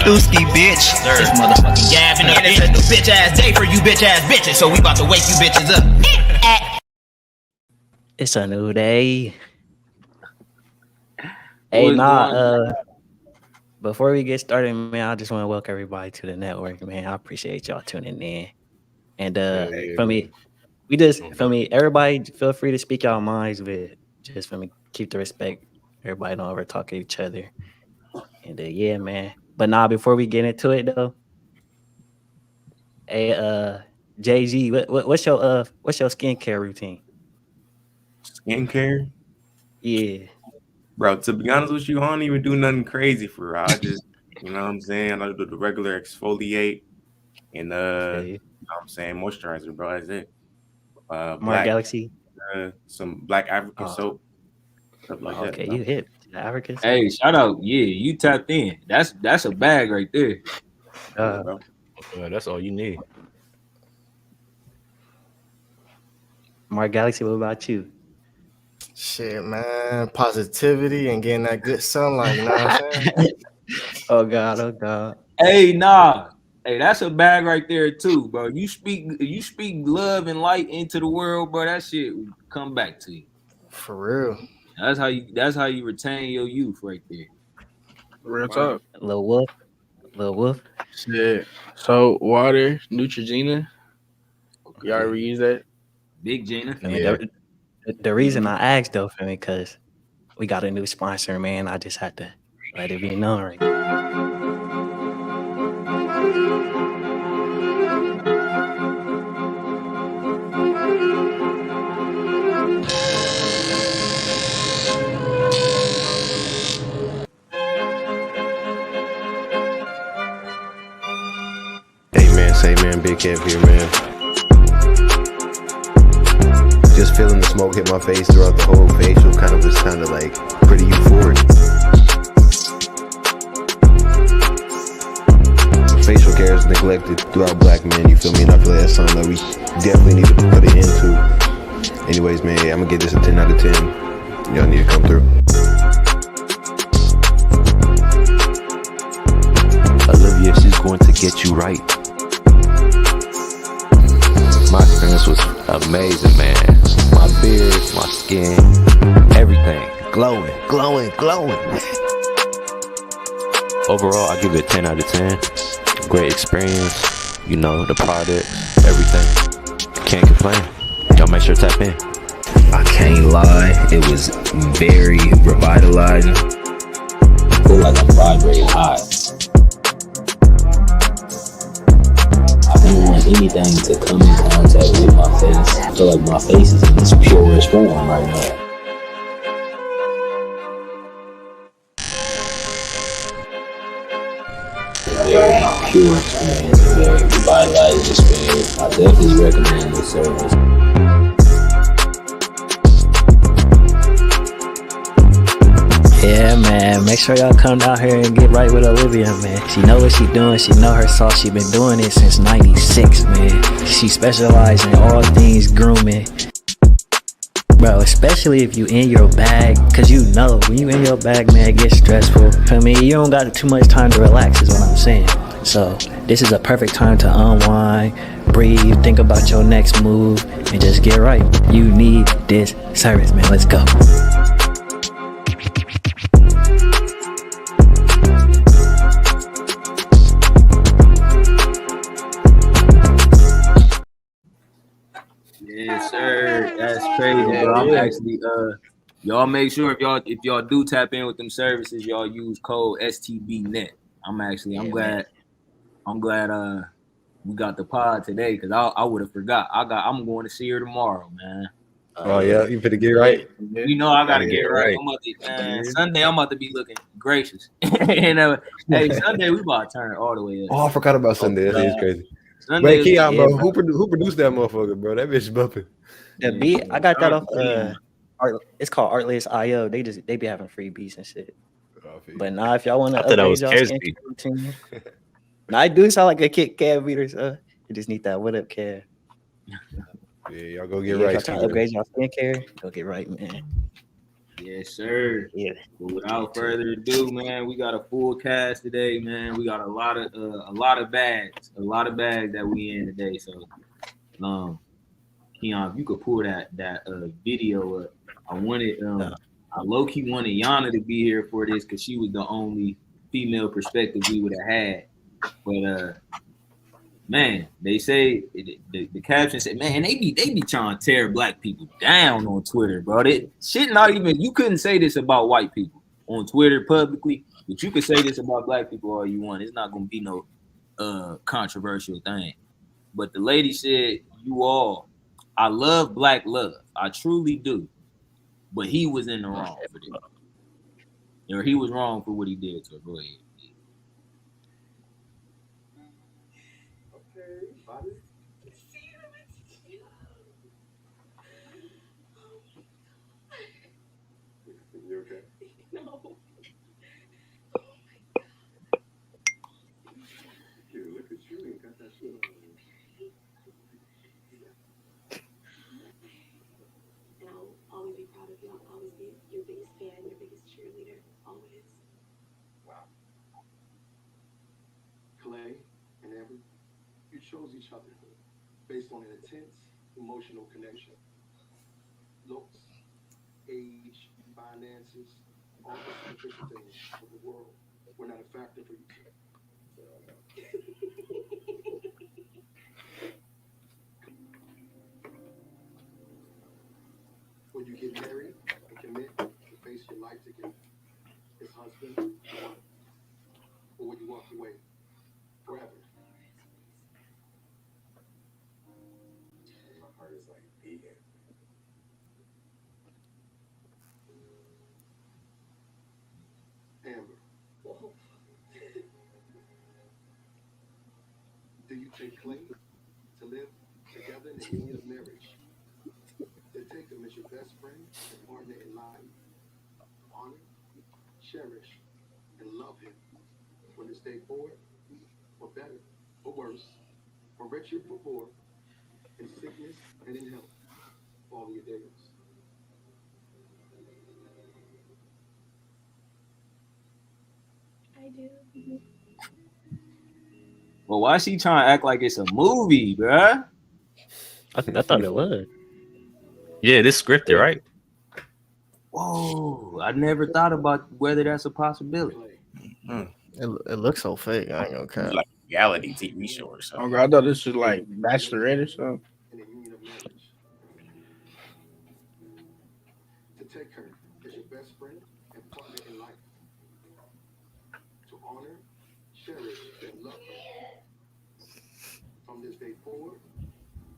Stooski, bitch. This motherfucking gabbing up. It's a new bitch ass day for you bitch ass bitches. So we about to wake you bitches up. It's a new day. Before we get started, man, I just want to welcome everybody to the network, man. I appreciate y'all tuning in. And everybody feel free to speak y'all minds, but just for me, keep the respect. Everybody don't ever talk to each other. And yeah, man. But before we get into it though, hey, Jay-Z, what's your skincare routine? Skincare? Yeah. Bro, to be honest with you, I don't even do nothing crazy for real. I just, you know what I'm saying? I do the regular exfoliate and you know what I'm saying, moisturizer, bro. That's it. Black Galaxy. Some black African soap. Stuff like that. Okay, you hit African soap. Hey, shout out. Yeah, you tapped in. That's a bag right there. That's all you need. Mark Galaxy, what about you? Shit, man. Positivity and getting that good sunlight, you know what I'm saying? Oh God. Hey, Hey, that's a bag right there too, bro. You speak love and light into the world, bro. That shit will come back to you. For real. That's how you retain your youth right there. Real talk. Lil Wolf. Shit. So water, Neutrogena. Okay. Y'all ever use that? Big Gina. Yeah. The reason I asked though, for me, because we got a new sponsor, man. I just had to let it be known right now. Hey man, Big Kev here, man. Just feeling the smoke hit my face throughout the whole facial, was kind of like pretty euphoric. Facial care is neglected throughout black men, you feel me? And I feel like that's something that we definitely need to put an end to. Anyways, man, I'm gonna give this a 10 out of 10. Y'all need to come through. Olivia, she's going to get you right. My experience was amazing, man. My beard, my skin, everything. Glowing. Overall, I give it a 10 out of 10. Great experience. You know, the product, everything. Can't complain. Y'all make sure to tap in. I can't lie. It was very revitalizing. I feel like I'm vibrating high. I don't want anything to come in contact with my face. I feel like my face is in its purest form right now. Very pure experience, very revitalizing experience. I definitely recommend this service. Yeah, man. Make sure y'all come down here and get right with Olivia, man. She know what she doing. She know her sauce. She been doing it since '96, man. She specializes in all things grooming. Bro, especially if you in your bag, cause you know when you in your bag, man, it gets stressful. I mean, you don't got too much time to relax is what I'm saying. So this is a perfect time to unwind, breathe, think about your next move, and just get right. You need this service, man. Let's go. Yes, sir. That's crazy, bro. I'm actually y'all make sure if y'all do tap in with them services, y'all use code STBNet. I'm glad we got the pod today because I would have forgot. I'm going to see her tomorrow, man. Oh yeah, you better get right. You know I gotta get right. Sunday I'm about to be looking gracious. And hey, Sunday we about to turn it all the way up. Oh, I forgot about Sunday. That is crazy. Sunday, wait, Keon, bro, who produced that motherfucker, bro? That bitch bumping. The beat, I got that off. It's called Artlist.io. They be having free beats and shit. But if y'all want to upgrade y'all skincare routine, I do sound like a Kit Kat beater, so you just need that what up, Kat. Yeah, y'all go get right. If y'all trying to upgrade y'all skincare, go get right, man. Yes, sir. Yeah. But without further ado, man, we got a full cast today, man. We got a lot of bags that we in today. So, Keon, if you could pull that video up, I low key wanted Yana to be here for this because she was the only female perspective we would have had. But man, they say the caption said, man, they be trying to tear black people down on Twitter, bro. Shit, not even you couldn't say this about white people on Twitter publicly, but you could say this about black people all you want. It's not gonna be no controversial thing. But the lady said, I love black love. I truly do. But he was in the wrong for this. Or he was wrong for what he did to her. Go ahead. You okay? No. Dude, look at you. You got that shit on you. And I'll always be proud of you. I'll always be your biggest fan, your biggest cheerleader. Always. Wow. Clay and Amber, you chose each other based on an intense emotional connection. Looks, age, finances, all the superficial things of the world were not a factor for you two. When you get married and commit to face your life together, as husband and wife, or when you walk away forever. My heart is like beating. Amber. Do you take Clay to live together in the union of marriage? To take him as your best friend and partner in life, honor, cherish, and love him from this day forward, for better, for worse, for richer, for poor, in sickness and in health, all your days. I do. Well, why is she trying to act like it's a movie, bruh? I thought it was. Yeah, this scripted, right? Whoa, I never thought about whether that's a possibility. It looks so fake. I ain't gonna care. Like a reality TV show or something. Oh, I thought this was like Bachelorette or something. In the union of marriage. To take her as your best friend and partner in life. To honor, cherish, and love her. From this day forward,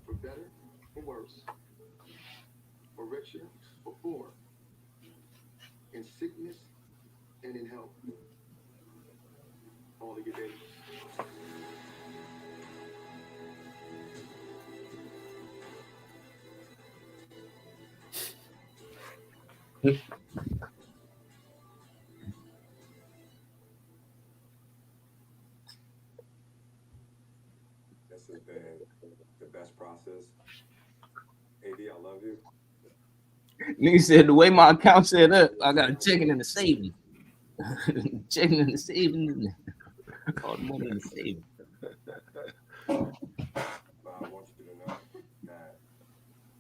for better, for worse, for richer, for poor, in sickness and in health, all of your days. This has been the best process. AD, I love you. Nigga said the way my account set up, I got a checking and a savings. Checking and a savings. All the money in the savings. I want you to know that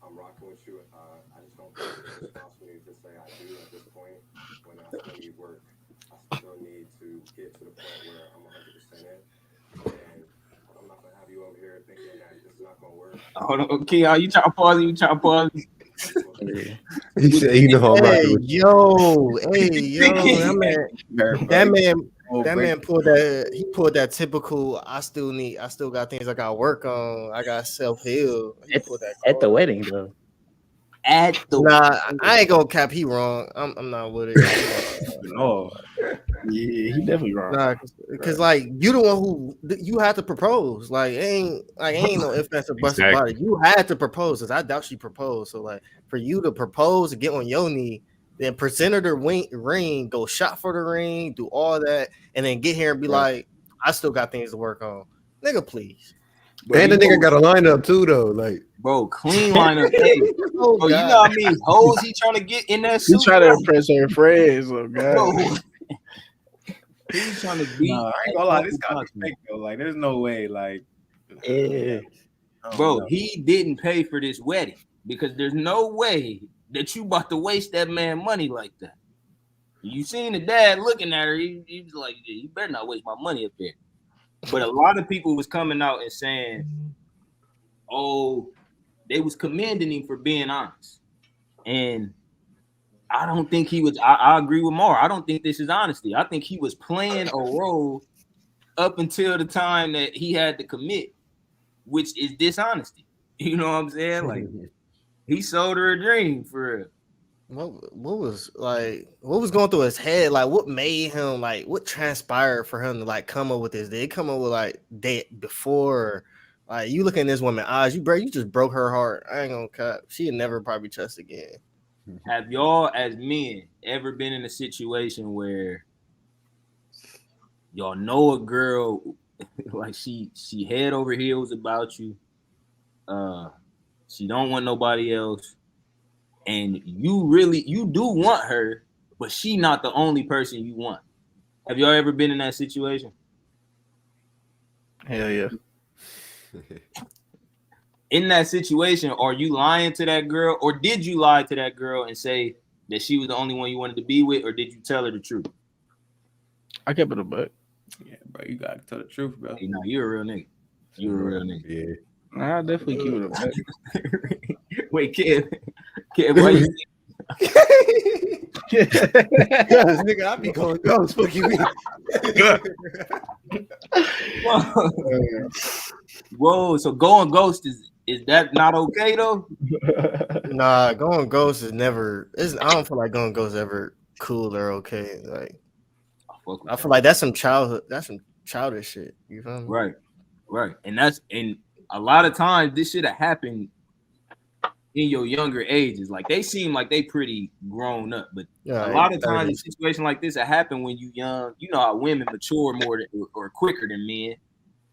I'm rocking with you. I just don't think it's responsible to say I do at this point when I still need work. I still need to get to the point where I'm 100% in. And I'm not going to have you over here thinking that this is not going to work. Hold on, Keon, you trying to pause? You trying to pause? He said, you know, Hey, yo, that man pulled that. He pulled that typical. I still got things I got to work on. I got self-heal. At the wedding though. I ain't gonna cap. He wrong. I'm not with it. No, yeah, he definitely wrong. Nah, because like you the one who you had to propose. Ain't no if that's a bust about it. You had to propose, because I doubt she proposed. So like for you to propose and get on your knee, then present her the ring, go shop for the ring, do all that, and then get here and be like, I still got things to work on. Nigga, please. And the nigga got a lineup too, though. Like, bro, clean lineup. Oh, Bro, you know how many hoes he trying to get in that He suit? trying to impress her friends. Oh God. Bro, he's trying to beat. I ain't gonna lie, this gotta be fake though. Like, there's no way. Like, Yeah. Bro, he didn't pay for this wedding because there's no way that you about to waste that man money like that. You seen the dad looking at her, he was like, yeah, you better not waste my money up there. But a lot of people was coming out and saying, oh, they was commending him for being honest. And I don't think he was, I agree with Mar. I don't think this is honesty. I think he was playing a role up until the time that he had to commit, which is dishonesty. You know what I'm saying? Like, he sold her a dream for real. What was going through his head? Like, what made him, like, what transpired for him to like come up with this? Did he come up with like date before? Like, you look in this woman's eyes, you just broke her heart. I ain't gonna cut. She'd never probably trust again. Have y'all as men ever been in a situation where y'all know a girl like she head over heels about you? She don't want nobody else. And you do want her, but she not the only person you want. Have y'all ever been in that situation? Hell yeah. In that situation, are you lying to that girl, or did you lie to that girl and say that she was the only one you wanted to be with, or did you tell her the truth? I kept it a buck. Yeah, bro, you gotta tell the truth, bro. Hey, no, you're a real nigga. You're a real nigga. yeah. I definitely keep it a buck. Wait, kid, why you? Yes, nigga, I be going ghost. Fuck you. Whoa, so going ghost is that not okay though? Nah, going ghost is never. I don't feel like going ghost is ever cool or okay. Like, I feel like that's some childhood. That's some childish shit. You feel me? Right. And a lot of times this should have happened in your younger ages. Like, they seem like they pretty grown up, but a lot of times a situation like this that happen when you young. You know how women mature more or quicker than men.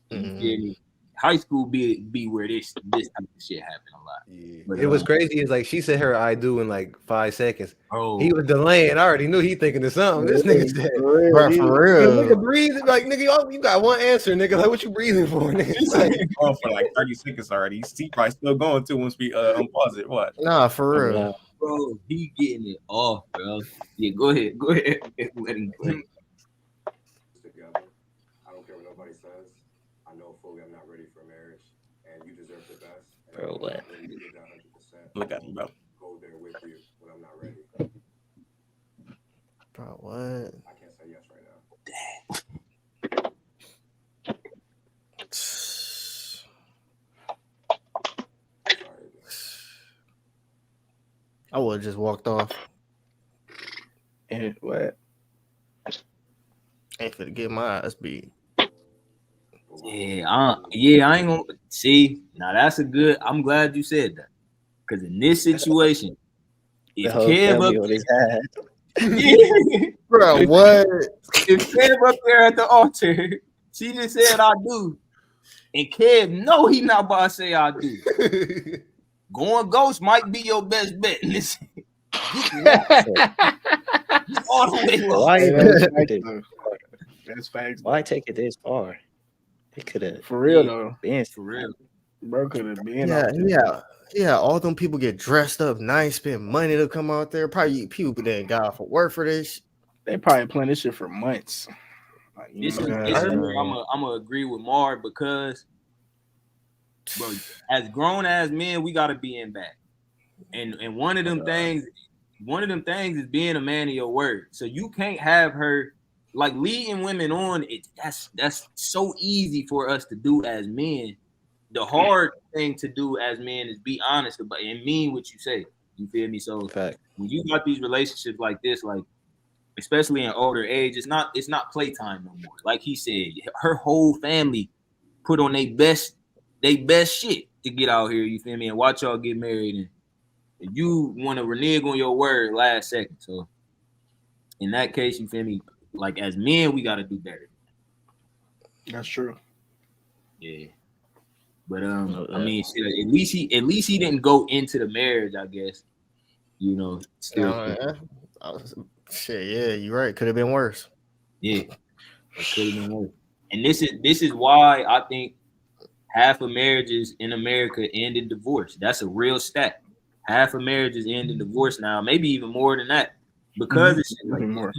You feel me? High school be where this type of shit happen a lot. Yeah. But, it was crazy. It's like she said her I do in like 5 seconds. Oh, He was delaying. I already knew he thinking of something. This nigga said, Bro, for real. Nigga breathing like nigga. You got one answer, nigga. Like, what you breathing for, nigga? He's like, going for like 30 seconds already. He's probably still going too once we unpause it. What? Nah, for real. bro, he getting it off, bro. Yeah, go ahead. Let him play. Together. I don't care what nobody says. I know fully I'm not ready for marriage, and you deserve the best. Bro, what? Look at him, bro. Go there with you when I'm not ready. Bro, what? I can't say yes right now. I would have just walked off. And what? Ain't finna get my ass beat. Yeah, I ain't gonna see. Now that's a good. I'm glad you said that, because in this situation, if Kev bro, what? If Kev up there at the altar, she just said I do, and Kev no, he not about to say I do. Going ghost might be your best bet in this. All the way low. That's facts. Why take it this far? It could have For real though. been For real. Bro could have been. Yeah. All them people get dressed up nice, spend money to come out there. Probably people that got off of work for this. They probably planned this shit for months. Like, This is where I'm gonna agree with Mar, because, bro, as grown as men, we gotta be in back. And one of them things is being a man of your word. So you can't have her like leading women on. That's so easy for us to do as men. The hard thing to do as men is be honest about it and mean what you say. You feel me? So when you got these relationships like this, like especially in older age, it's not playtime no more. Like he said, her whole family put on they best shit to get out here. You feel me? And watch y'all get married, and you want to renege on your word last second. So in that case, you feel me? Like as men, we got to do better. That's true. Yeah. But I mean, shit, at least he didn't go into the marriage, I guess. You know, still. Shit, yeah, you're right. Could have been worse. Yeah, it could have been worse. And this is why I think half of marriages in America end in divorce. That's a real stat. Half of marriages end in divorce now, maybe even more than that, because it's like more.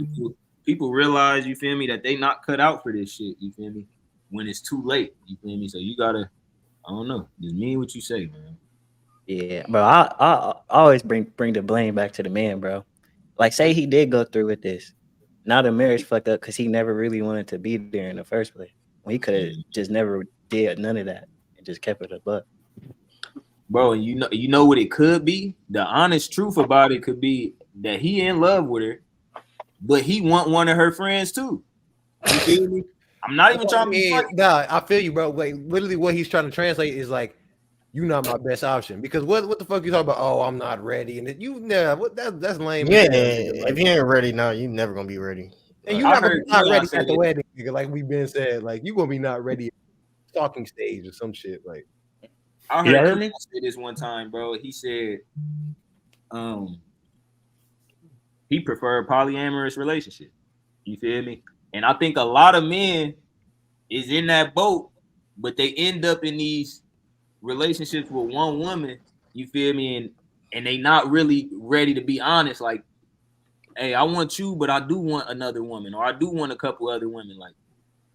People realize, you feel me, that they not cut out for this shit. You feel me? When it's too late, you feel me. So you gotta, I don't know, just mean what you say, man. Yeah, bro. I always bring the blame back to the man, bro. Like, say he did go through with this. Now the marriage fucked up because he never really wanted to be there in the first place. When he could have just never did none of that and just kept it a buck. Bro, and you know what it could be? The honest truth about it could be that he in love with her, but he want one of her friends too. You feel me? I'm not even trying to be funny. Nah, I feel you, bro. Like, literally what he's trying to translate is like, you're not my best option. Because what the fuck you talking about? Oh, I'm not ready. And that's lame. Yeah, like, if you ain't ready now, you never gonna be ready. And you're not ready at the wedding, nigga. Like we've been said, like you gonna be not ready at the stalking stage or some shit. Like I heard him say this one time, bro. He said, he preferred polyamorous relationship. You feel me? And I think a lot of men is in that boat, but they end up in these relationships with one woman. You feel me? And they not really ready to be honest. Like, hey, I want you, but I do want another woman, or I do want a couple other women. Like,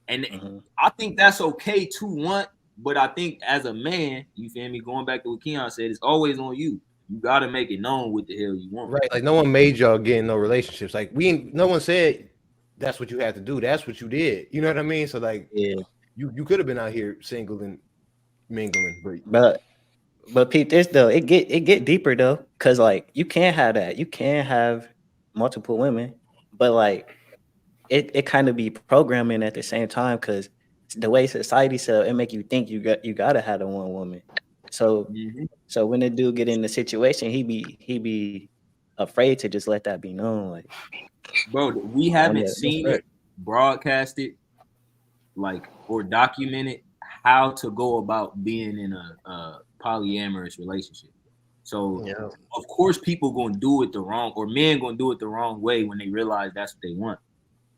and I think that's okay to want. But I think as a man, you feel me, going back to what Keon said, it's always on you. You got to make it known what the hell you want. Right. Like no one made y'all get in no relationships. Like no one said that's what you had to do. That's what you did. You know what I mean? So like, yeah, you could have been out here single and mingling. But Pete, this though, it get deeper though. Cause like you can't have that. You can't have multiple women, but like it kind of be programming at the same time, cause the way society set up, it make you think you gotta have the one woman. So so when the dude get in the situation, he be afraid to just let that be known. Like, bro, we haven't seen it broadcasted, like, or documented how to go about being in a polyamorous relationship. So of course people gonna do it the wrong, or men gonna do it the wrong way when they realize that's what they want.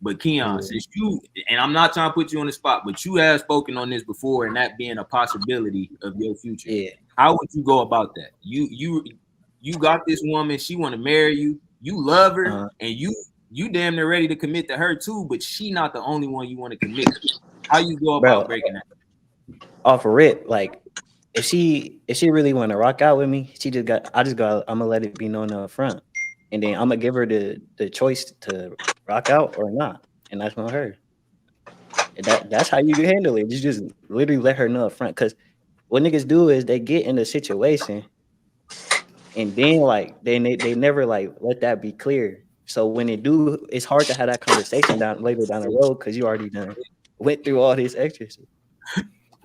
But Keon, since you, and I'm not trying to put you on the spot, but you have spoken on this before, and that being a possibility of your future. Yeah. How would you go about that? You got this woman, she want to marry you, you love her, and you damn near ready to commit to her too, but she not the only one you want to commit to. How you go about breaking that? Off a rip, like if she really want to rock out with me, I'm gonna let it be known up front. And then I'm gonna give her the choice to rock out or not, and that's on her. That's how you handle it. You just literally let her know up front. Cause what niggas do is they get in the situation, and then like they never like let that be clear. So when they do, it's hard to have that conversation later down the road because you already done went through all this extra shit.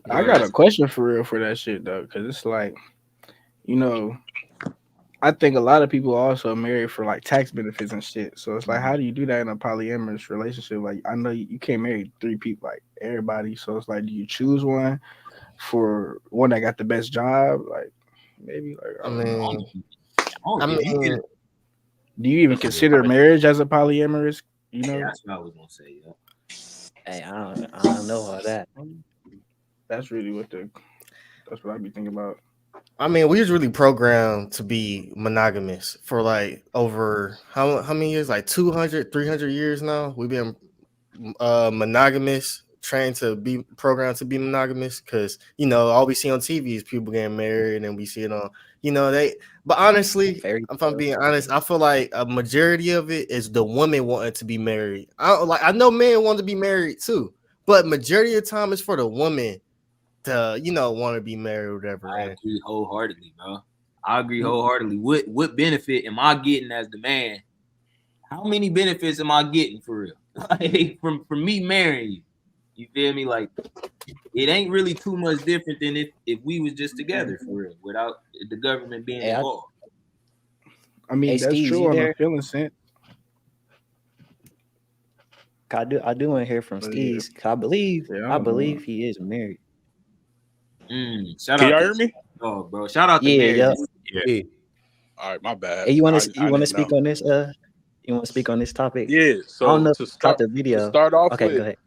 I got a question for real for that shit though, because it's like, you know, I think a lot of people also marry for like tax benefits and shit. So it's like, how do you do that in a polyamorous relationship? Like, I know you can't marry 3 people, like everybody. So it's like, do you choose one for one that got the best job? Like, maybe like, I mean, do you even consider marriage as a polyamorous? You know, that's what I was gonna say. Yeah. Hey, I don't know all that. That's really that's what I be thinking about. I mean, we was really programmed to be monogamous for like over how many years? Like 200, 300 years now. We've been monogamous, trained to be programmed to be monogamous because, you know, all we see on TV is people getting married and we see it on, you know, but honestly, if I'm being honest, I feel like a majority of it is the woman wanting to be married. I know men want to be married too, but majority of the time it's for the woman to, you know, want to be married or whatever. I agree wholeheartedly, bro. I agree wholeheartedly. What benefit am I getting as the man? How many benefits am I getting for real? Like from me marrying you? You feel me? Like it ain't really too much different than if we was just together for real, without the government being involved. I mean, that's Steve, true on a feeling sense. I do want to hear from Steve. I believe he is married. Shout Can out y'all to hear me? oh, bro. Shout out to Yeah, Mary. yeah. Yeah. All right, my bad. Hey, you want I to didn't speak know. on this? You want to speak on this topic? Yeah. I don't So know if you caught the video. Okay, go ahead.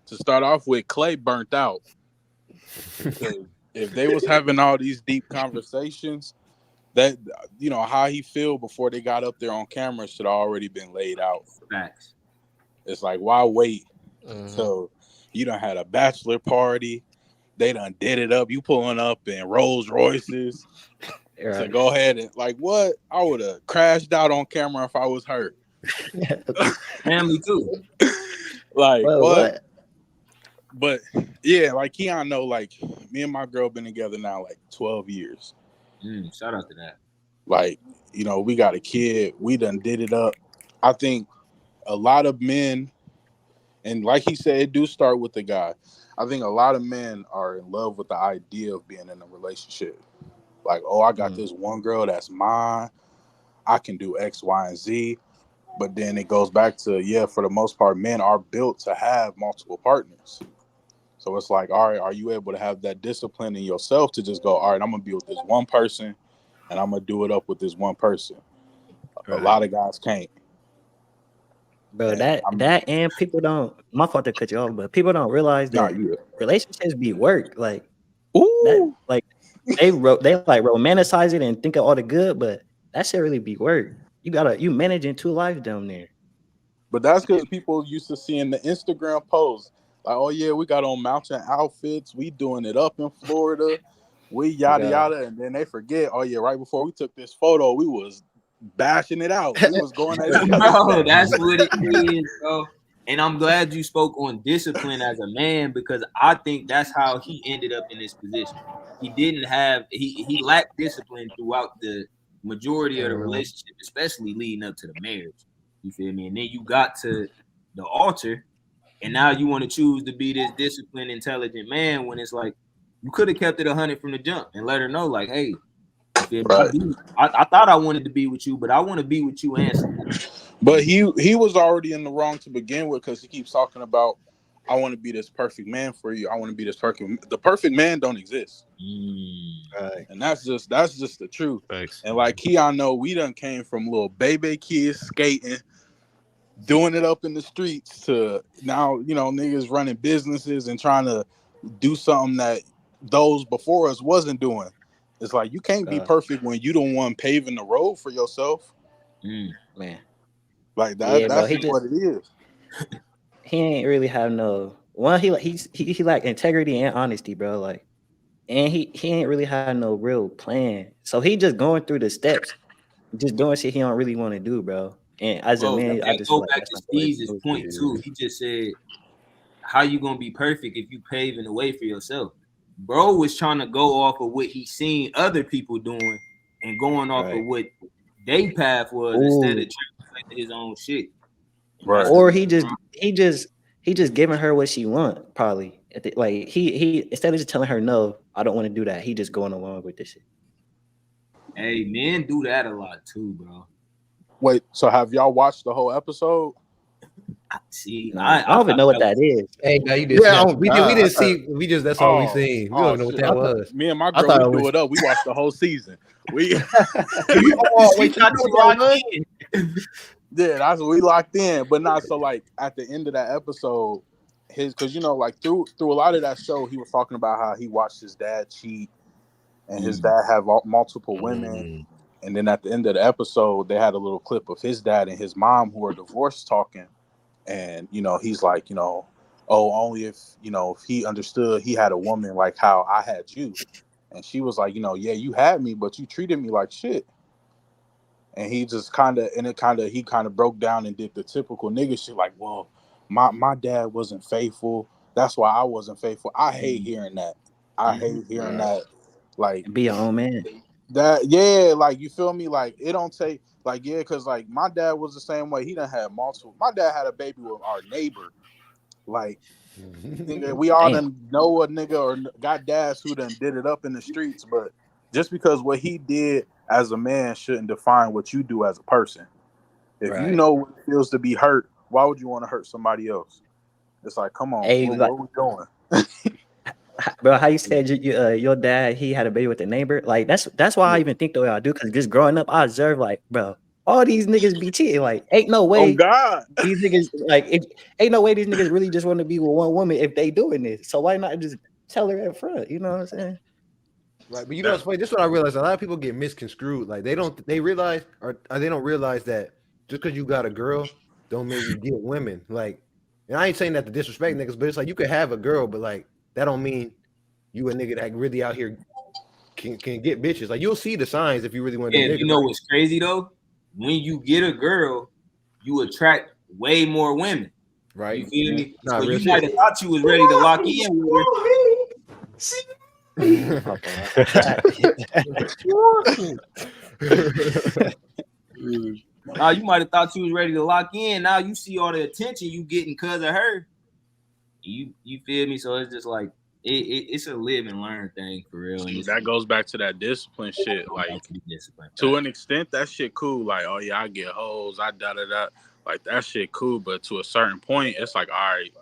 to start off with, Clay burnt out. Because if they was having all these deep conversations, that how he feel before they got up there on camera should have already been laid out. Facts. It's like, why wait till you done had a bachelor party? They done did it up. You pulling up in Rolls Royces to go ahead and like what? I would have crashed out on camera if I was hurt. Family too. Like what? But yeah, like Keon know, like me and my girl been together now like 12 years. Shout out to that. Like, we got a kid. We done did it up. I think a lot of men, and like he said, it do start with the guy. I think a lot of men are in love with the idea of being in a relationship. Like, oh, I got this one girl that's mine. I can do X, Y, and Z. But then it goes back to, for the most part, men are built to have multiple partners. So it's like, all right, are you able to have that discipline in yourself to just go, all right, I'm going to be with this one person and I'm going to do it up with this one person. Right. A lot of guys can't. Bro, and people don't, my fault to cut you off, but people don't realize that relationships be work. Like, they like romanticize it and think of all the good, but that shit really be work. You managing two lives down there. But that's because people used to seeing the Instagram posts. Like, oh yeah, we got on mountain outfits. We doing it up in Florida. We yada yada, and then they forget. Oh yeah, right before we took this photo, we was bashing it out. We was going at it. Bro, that's what it is, bro. And I'm glad you spoke on discipline as a man because I think that's how he ended up in this position. He didn't have he lacked discipline throughout the majority of the relationship, especially leading up to the marriage. You feel me? And then you got to the altar. And now you want to choose to be this disciplined, intelligent man when it's like you could have kept it 100 from the jump and let her know, like, hey, I thought I wanted to be with you, but I want to be with you and somebody. But he was already in the wrong to begin with because he keeps talking about, I want to be this perfect man for you. I want to be this perfect. The perfect man don't exist, right? And that's just the truth. Thanks. And like Keon know, we done came from little baby kids skating, doing it up in the streets to now, niggas running businesses and trying to do something that those before us wasn't doing. It's like you can't be perfect when you don't want paving the road for yourself. Man. Like that, yeah, that's bro, what it is. He ain't really have no one. He like integrity and honesty, bro. Like, and he ain't really have no real plan. So he just going through the steps, just doing shit he don't really want to do, bro. And as a man, I just go like back to Steve's point too. He just said, "How you gonna be perfect if you paving the way for yourself?" Bro was trying to go off of what he seen other people doing and going off of what their path was instead of trying to his own shit. Right. Or he just giving her what she want, probably. Like he instead of just telling her no, I don't want to do that. He just going along with this shit. Hey, men do that a lot too, bro. Wait, so have y'all watched the whole episode? See, I don't even know what that is. Hey, no, you did. Yeah, we didn't see. We just that's all we seen. We don't even know what that was. Me and my girl, we do it up. We watched the whole season. We yeah, that's what we locked in. But not so like at the end of that episode, because like through a lot of that show, he was talking about how he watched his dad cheat and his dad have multiple women. And then at the end of the episode, they had a little clip of his dad and his mom who are divorced talking. And, he's like, oh, only if he understood he had a woman like how I had you. And she was like, yeah, you had me, but you treated me like shit. And he just he broke down and did the typical nigga shit like, well, my dad wasn't faithful. That's why I wasn't faithful. I hate hearing that. I hate hearing that. Like, be your own man. That, yeah, like, you feel me? Like, it don't take, like, yeah, because, like, my dad was the same way. He done had multiple. My dad had a baby with our neighbor. Like, we all done know a nigga or got dads who done did it up in the streets, but just because what he did as a man shouldn't define what you do as a person. If you know what it feels to be hurt, why would you want to hurt somebody else? It's like, come on, what are we doing? bro, how you said your dad he had a baby with a neighbor? Like that's why I even think the way I do. Because just growing up, I observed like, bro, all these niggas be cheating. Like, ain't no Oh way God. these niggas ain't no way these niggas really just want to be with one woman if they doing this. So why not just tell her up front? You know what I'm saying? Right, but you know what's funny? This is what I realized. A lot of people get misconstrued. Like they realize or they don't realize that just because you got a girl, don't mean you get women. Like, and I ain't saying that to disrespect niggas, but it's like you could have a girl, but like that don't mean you a nigga that really out here can get bitches. Like you'll see the signs if you really want to. And Niggas, you know like, what's crazy though? When you get a girl, you attract way more women. right? You feel me? Nah, So real you might have shit. thought you was ready to lock in with her. Now you might have thought you was ready to lock in. Now you see all the attention you getting because of her. You feel me? So it's just like it's a live and learn thing for real. And That goes back to that discipline shit. Like to an extent, that shit cool. Like, oh yeah, I get hoes, I da da da. Like that shit cool. But to a certain point, it's like, all right,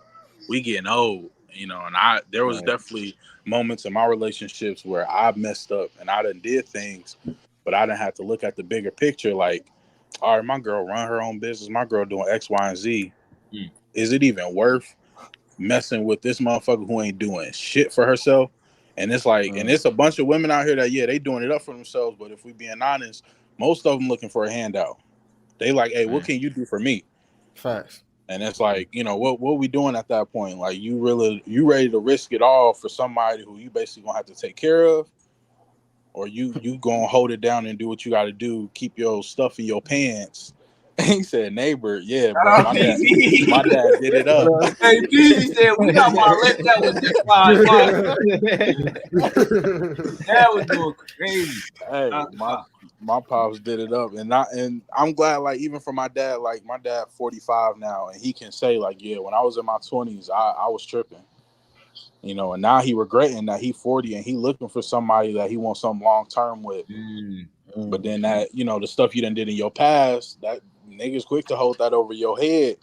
we getting old, you know. And there was definitely moments in my relationships where I messed up and I done did things, but I didn't have to look at the bigger picture. Like, all right, my girl run her own business. My girl doing X, Y, and Z. Is it even worth messing with this motherfucker who ain't doing shit for herself? And it's like, and it's a bunch of women out here that, they doing it up for themselves. But if we being honest, most of them looking for a handout. They like, hey, what can you do for me? Facts. And it's like, what we doing at that point? Like, you ready to risk it all for somebody who you basically gonna have to take care of? Or you gonna hold it down and do what you gotta do, keep your stuff in your pants? He said, neighbor, yeah, bro. My dad did it up. Hey, Peasy said, we got my let that was just fine. That was going crazy. Hey, my pops did it up, and I'm glad. Like, even for my dad, like my dad 45 now, and he can say like, yeah, when I was in my 20s, I was tripping, and now he regretting that he 40 and he looking for somebody that he wants something long term with. But then that, the stuff you done did in your past, that niggas quick to hold that over your head.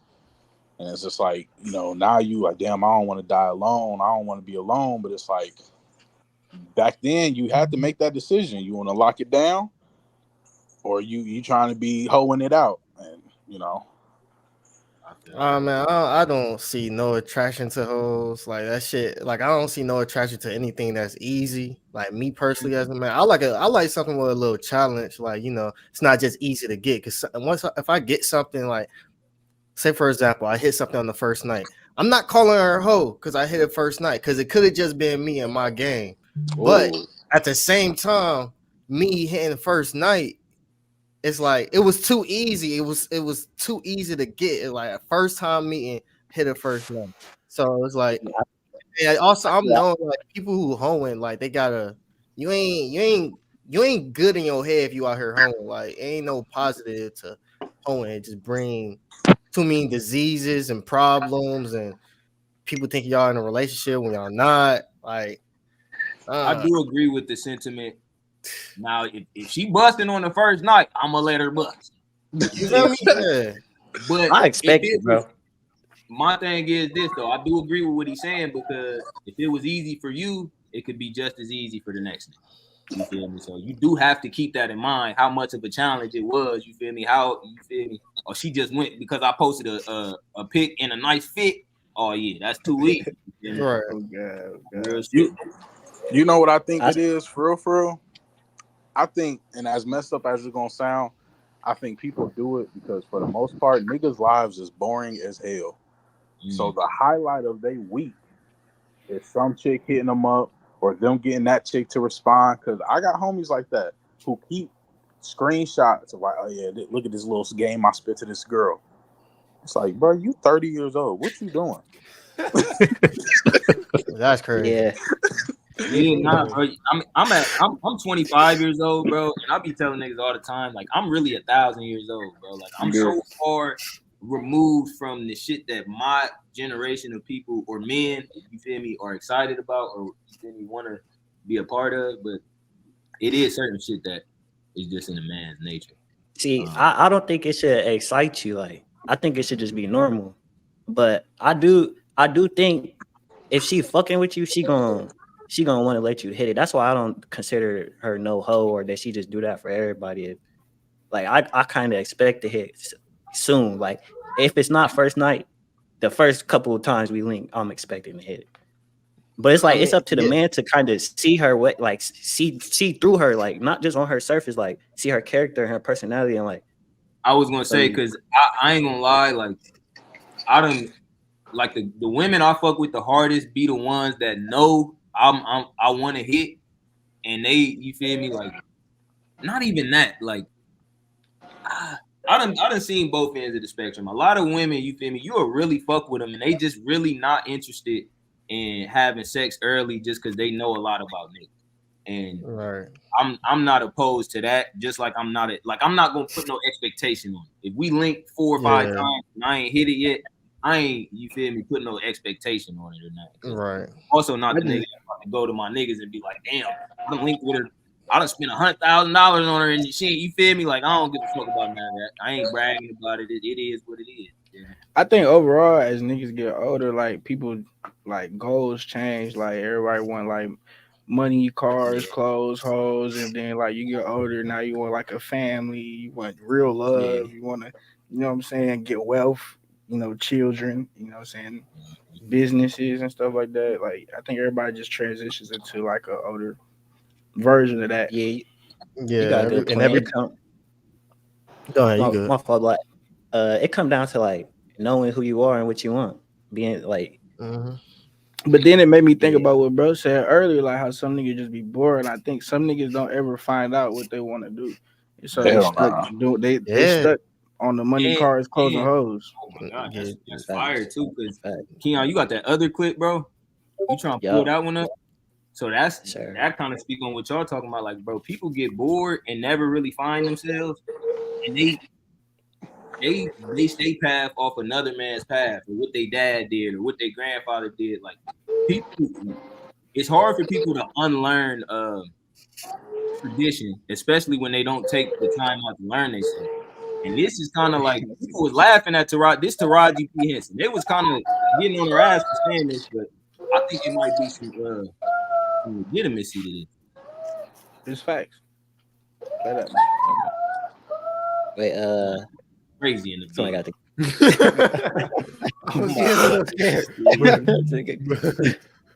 And it's just like, now you like, damn, I don't want to die alone. I don't want to be alone. But it's like, back then you had to make that decision. You want to lock it down, or you trying to be hoeing it out. And, Man, I don't see no attraction to hoes like that shit. Like, I don't see no attraction to anything that's easy. Like, me personally as a man, I like something with a little challenge. Like, it's not just easy to get. Because if I get something, like, say for example, I hit something on the first night, I'm not calling her a hoe because I hit it first night, because it could have just been me and my game. But at the same time, me hitting the first night, it's like it was too easy. It was too easy to get. It like a first time meeting, hit a first night. So it's like, and also I'm knowing like people who hoeing, like they gotta, you ain't good in your head if you out here hoeing. Like, ain't no positive to hoeing. It just bring too many diseases and problems, and people think y'all in a relationship when y'all not. Like, I do agree with the sentiment. Now, if she busting on the first night, I'm gonna let her bust. You feel me? Yeah. But I expect it, bro. My thing is this though. I do agree with what he's saying, because if it was easy for you, it could be just as easy for the next nigga. You feel me? So you do have to keep that in mind, how much of a challenge it was. You feel me? Or she just went because I posted a pic in a nice fit. Oh yeah, that's too easy. Right. Real shit. You know what I think it is, for real? I think, and as messed up as it's gonna sound, I think people do it because for the most part, niggas' lives is boring as hell. So the highlight of their week is some chick hitting them up or them getting that chick to respond. Because I got homies like that who keep screenshots of like, oh yeah, look at this little game I spit to this girl. It's like, bro, you 30 years old. What you doing? That's crazy. Yeah. Yeah, nah, bro. I'm 25 years old, bro, and I be telling niggas all the time, like, I'm really 1,000 years old, bro. Like, I'm so far removed from the shit that my generation of people or men, you feel me, are excited about or you feel me, want to be a part of. But it is certain shit that is just in a man's nature. See, I don't think it should excite you. Like, I think it should just be normal. But I do think if she fucking with you, she gonna she gonna want to let you hit it. That's why I don't consider her no hoe or that she just do that for everybody. Like I kind of expect to hit soon. Like if it's not first night, the first couple of times we link, I'm expecting to hit it. But it's like it's up to the man to kind of see her what like see through her, like not just on her surface, like see her character and her personality. And like I was gonna say, because I ain't gonna lie, like I don't like the women I fuck with the hardest be the ones that know I want to hit, and they, you feel me, like not even that, like I done seen both ends of the spectrum. A lot of women, you feel me, you'll really fuck with them and they just really not interested in having sex early just because they know a lot about niggas. And right. I'm not opposed to that. Just like I'm not gonna put no expectation on it. If we link 4 or 5 times and I ain't hit it yet, I ain't, you feel me, put no expectation on it or nothing. Right. Also not the nigga to go to my niggas and be like, damn, I'm linked with her. I done spent $100,000 on her and shit. You feel me? Like I don't give a fuck about none of that. I ain't bragging about it. It is what it is. Yeah. I think overall, as niggas get older, like people, like goals change. Like everybody want like money, cars, clothes, hoes, and then like you get older, now you want like a family, you want real love, you want to, you know what I'm saying, get wealth, you know, children, you know what I'm saying, businesses and stuff like that. Like I think everybody just transitions into like a older version of that. Yeah. You got a good point. Go ahead, you good. My fault. Like, it come down to like knowing who you are and what you want, being like. But then it made me think about what bro said earlier, like how some niggas just be bored. I think some niggas don't ever find out what they want to do, so they stuck on the money, cars, clothes, and hoes. Oh my god, that's fire too. Because Keon, you got that other clip, bro. You trying to pull that one up? So that kind of speak on what y'all talking about. Like, bro, people get bored and never really find themselves, and they stay path off another man's path, or what their dad did, or what their grandfather did. Like, people, it's hard for people to unlearn tradition, especially when they don't take the time out to learn themselves. And this is kind of like, people was laughing at Taraji P Henson. They was kind of getting on their ass for saying this, but I think it might be some legitimacy to this. It's facts. Wait, crazy in the so I got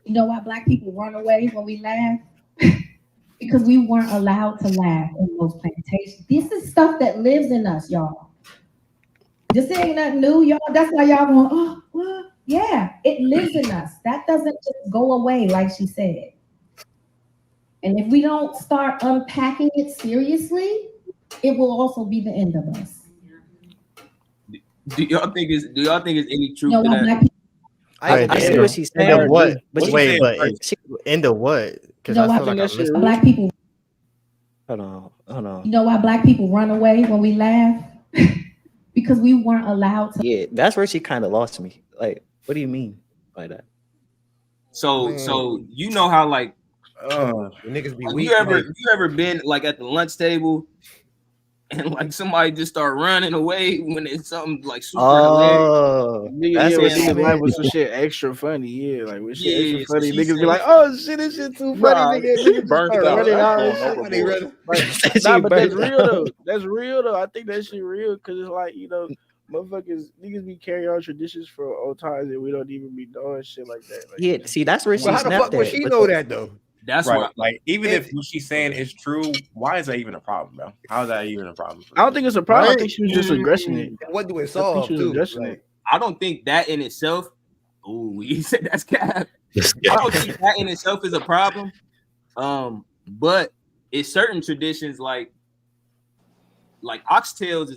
You know why black people run away when we laugh? Because we weren't allowed to laugh in those plantations. This is stuff that lives in us, y'all. This ain't nothing new, y'all. That's why y'all going, oh, well, yeah, it lives in us. That doesn't just go away, like she said. And if we don't start unpacking it seriously, it will also be the end of us. Do y'all think it's any truth to that? I see what she's saying. End of what? But Wait, but end of what? Because I feel like I missed black people. Hold on. You know why black people run away when we laugh? Because we weren't allowed to. Yeah, that's where she kind of lost me. Like, what do you mean by that? So you know how like niggas be weak. You ever been like at the lunch table and like somebody just start running away when it's something like super hilarious? Niggas life was some shit extra funny. Yeah, like when shit extra funny, niggas be like, "Oh shit, this shit too funny." Niggas burnt running out. But that's real though. That's real though. I think that shit real because it's like, you know, motherfuckers, niggas be carrying on traditions for old times and we don't even be doing shit like that. Like, yeah, see, that's where she how the fuck would she know that though? That's right. Like, even if what she's saying is true, why is that even a problem, bro? How is that even a problem? I don't think it's a problem. I think she was just aggressing it. What do it solve? I don't think that in itself. Oh, you said that's cap. I don't think that in itself is a problem. But it's certain traditions like oxtails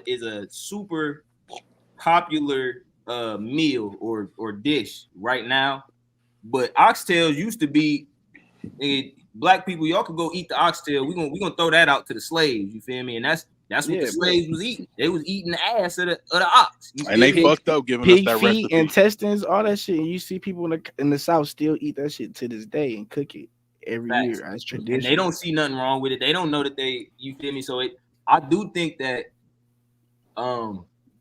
is a super popular meal or dish right now. But oxtails used to be. Black people, y'all could go eat the oxtail. We gonna throw that out to the slaves. You feel me? And that's what the slaves was eating. They was eating the ass of the ox. And they fucked up giving us that feet, recipe. Intestines, all that shit. And you see people in the South still eat that shit to this day and cook it every year as tradition. And they don't see nothing wrong with it. They don't know that you feel me? So I do think that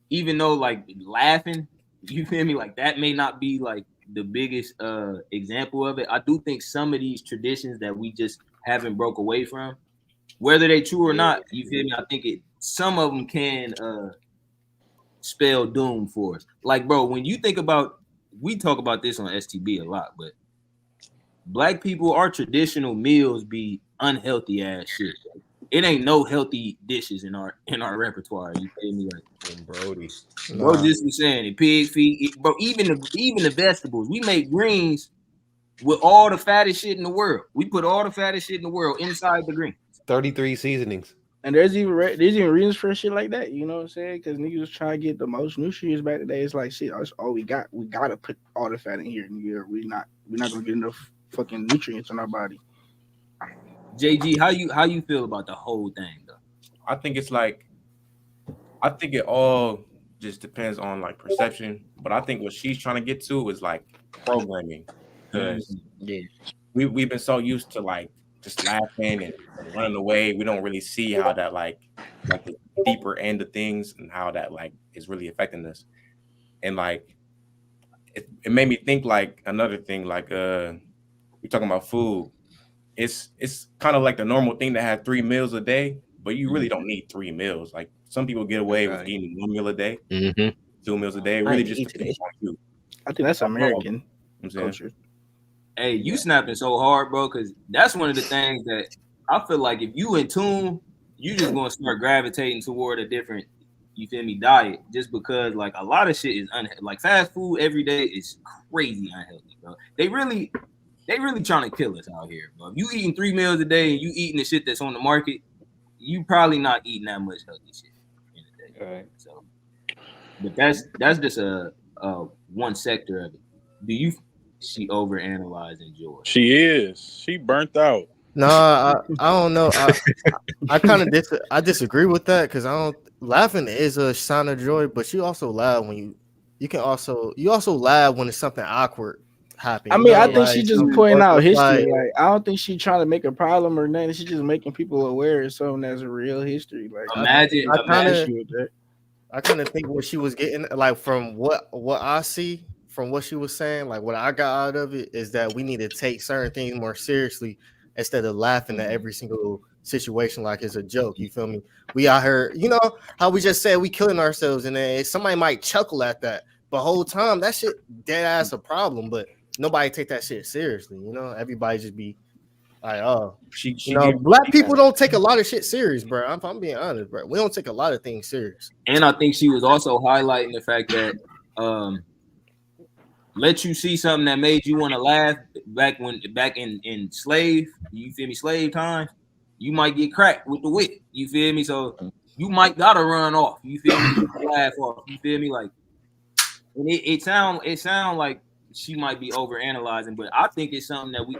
even though like laughing, you feel me, like that may not be like the biggest example of it. I do think some of these traditions that we just haven't broke away from, whether they true or not, you feel me? I think some of them can spell doom for us. Like, bro, when you think about, we talk about this on STB a lot, but Black people, our traditional meals be unhealthy ass shit. It ain't no healthy dishes in our repertoire. You feel me? Like, Brody. Bro, just was saying it. Pig feet, bro. Even the vegetables. We make greens with all the fattest shit in the world. We put all the fattest shit in the world inside the green. 33 seasonings. And there's even reasons for shit like that. You know what I'm saying? Because niggas was trying to get the most nutrients back today. It's like shit. That's all we got. We gotta put all the fat in here. Nigga. We're not gonna get enough fucking nutrients in our body. JG, how you feel about the whole thing though? I think it all just depends on like perception, but I think what she's trying to get to is like programming, because we've been so used to like just laughing and running away. We don't really see how that like the deeper end of things and how that like is really affecting us. And like it made me think like another thing, like we're talking about food. It's kind of like the normal thing to have 3 meals a day, but you really don't need 3 meals. Like some people get away with eating 1 meal a day, 2 meals a day. It really just depends on you. I think that's American culture. Hey, you snapping so hard, bro, because that's one of the things that I feel like if you in tune, you just gonna start gravitating toward a different, you feel me, diet, just because like a lot of shit is unhealthy. Like fast food every day is crazy unhealthy, bro. They really trying to kill us out here, bro. If you eating 3 meals a day and you eating the shit that's on the market, you probably not eating that much healthy shit in a day. Right. So, but that's just a one sector of it. She overanalyzing Joy? She is. She burnt out. No, I don't know. I kind of disagree with that, because laughing is a sign of joy, but you also laugh when you also laugh when it's something awkward happening. I mean, I think she just pointing out history. Like, I don't think she trying to make a problem or nothing. She's just making people aware of something that's a real history. Like, I kind of think what she was getting, like from what I see from what she was saying, like what I got out of it is that we need to take certain things more seriously instead of laughing at every single situation like it's a joke. You feel me? We out here, you know how we just said we killing ourselves, and then somebody might chuckle at that, but whole time that shit dead ass a problem, but nobody take that shit seriously. You know, everybody just be like, oh, Black people don't take a lot of shit serious, bro. I'm being honest, bro. We don't take a lot of things serious. And I think she was also highlighting the fact that let you see something that made you want to laugh back in slave, you feel me, slave time, you might get cracked with the whip, you feel me? So you might gotta run off, you feel me, laugh off, you feel me? Like, and it sound like she might be over analyzing, but I think it's something that we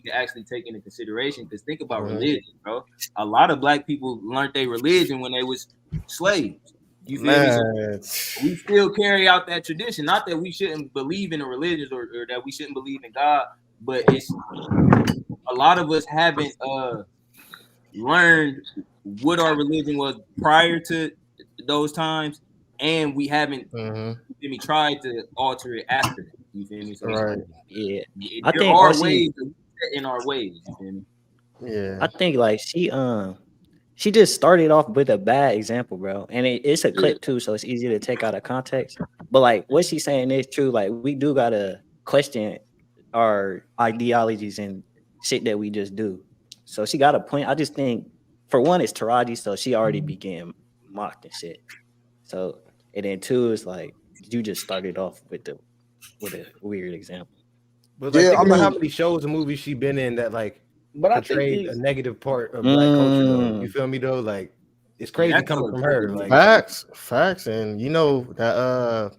could actually take into consideration, because think about religion, bro. A lot of Black people learned their religion when they was slaves. You feel me? So we still carry out that tradition. Not that we shouldn't believe in the religions or that we shouldn't believe in God, but it's a lot of us haven't learned what our religion was prior to those times, and we haven't tried to alter it after. You feel me? So yeah, there are ways in our ways. You feel me? Yeah, I think like she just started off with a bad example, bro. And it's a clip too, so it's easy to take out of context. But like what she's saying is true. Like we do gotta question our ideologies and shit that we just do. So she got a point. I just think for one, it's Taraji, so she already began mocked and shit. So and then two is like you just started off with a weird example. But like, think about how many shows and movies she been in that like portrayed a negative part of Black culture, though. You feel me though? Like it's crazy coming from her. Like facts, and you know that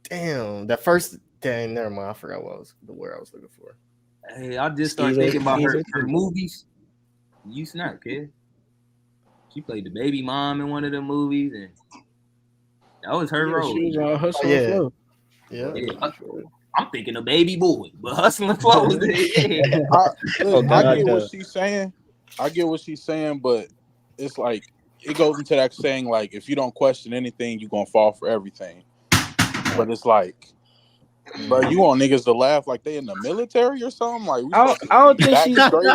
that first thing. Never mind, I forgot the word I was looking for. Hey, I just started thinking about her movies. You snap, kid. She played the baby mom in one of the movies, and that was her role. She was Hustle yeah. I'm thinking of Baby Boy, but Hustling Flow. I get what she's saying. But it's like it goes into that saying like if you don't question anything, you're gonna fall for everything. But it's like Bro, you want niggas to laugh like they in the military or something? Like we I don't think back she's. straight.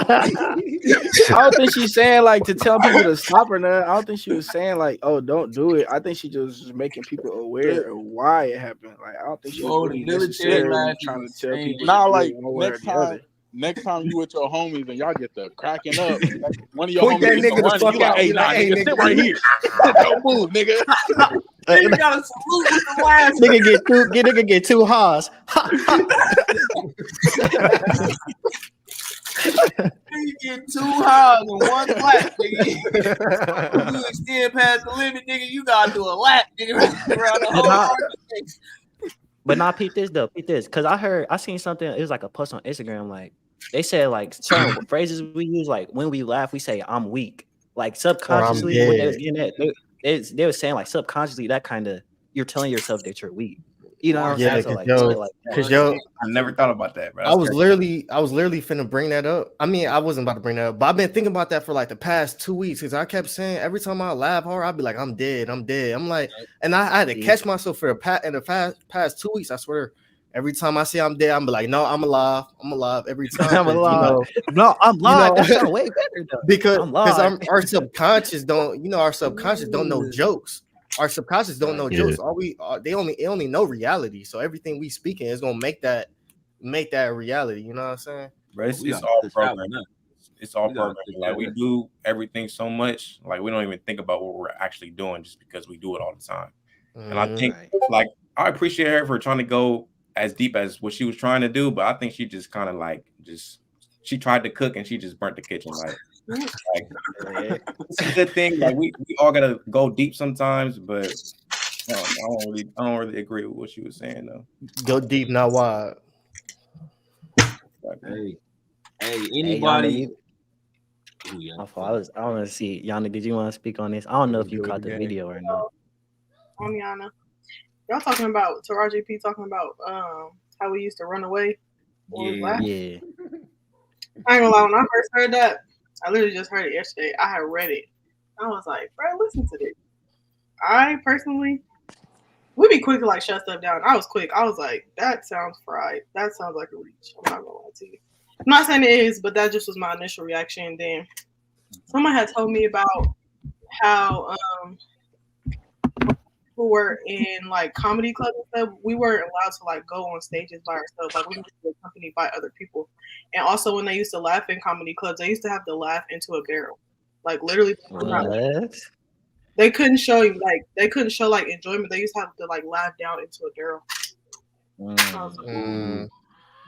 I don't think she's saying like to tell people to stop or nothing. I don't think she was saying like, "Oh, don't do it." I think she just was making people aware of why it happened. Like, I don't think she was really necessarily trying to tell people. Nah, like next time you with your homies and y'all get the cracking up, one of your Point homies that nigga the running, fuck you like, out. hey, Be nah, like, hey, nigga, nigga, sit right here. Don't move, nigga. You gotta salute with the last. Nigga get two haws. You get 2 highs and 1 flat, nigga. You extend past the limit, nigga. You gotta do a lap, nigga, around the whole. But not peep this, because I seen something. It was like a post on Instagram. Like they said, like certain phrases we use, like when we laugh, we say "I'm weak." Like subconsciously, what they was getting at, they were saying like subconsciously that kind of you're telling yourself that you're weak. You know what I'm saying? So like, I never thought about that, bro. I was literally finna bring that up. I mean, I wasn't about to bring that up, but I've been thinking about that for like the past 2 weeks because I kept saying every time I laugh hard, I'd be like, I'm dead. I'm like, and I had to catch myself for the past 2 weeks. I swear, every time I say I'm dead, I'm be like, no, I'm alive. Every time. I'm alive. No, I'm live. That sounds way better though. Because our subconscious don't know jokes. Our subconscious don't know jokes. They only know reality. So everything we speaking is gonna make that reality. You know what I'm saying? Bro, it's all programming. It's all programming. Like we do everything so much, like we don't even think about what we're actually doing just because we do it all the time. And I think like I appreciate her for trying to go as deep as what she was trying to do, but I think she just kind of like she tried to cook and she just burnt the kitchen. Like it's a good thing. Like we all gotta go deep sometimes, but I don't really agree with what she was saying though. Go deep, not wide. Hey, anybody? I want to see Yana. Did you want to speak on this? I don't know if you caught the video or not. I'm Yana. Y'all talking about Taraji P talking about how we used to run away. Yeah. I ain't gonna lie. When I first heard that, I literally just heard it yesterday. I had read it. I was like, bro, listen to this. I personally would be quick to like shut stuff down. I was quick. I was like, that sounds fried. That sounds like a reach. I'm not gonna lie to you. I'm not saying it is, but that just was my initial reaction. Then someone had told me about how people were in like comedy clubs and stuff. We weren't allowed to like go on stages by ourselves. Like we used to be accompanied by other people. And also when they used to laugh in comedy clubs, they used to have to laugh into a barrel. Like literally they couldn't show you like enjoyment. They used to have to like laugh down into a barrel.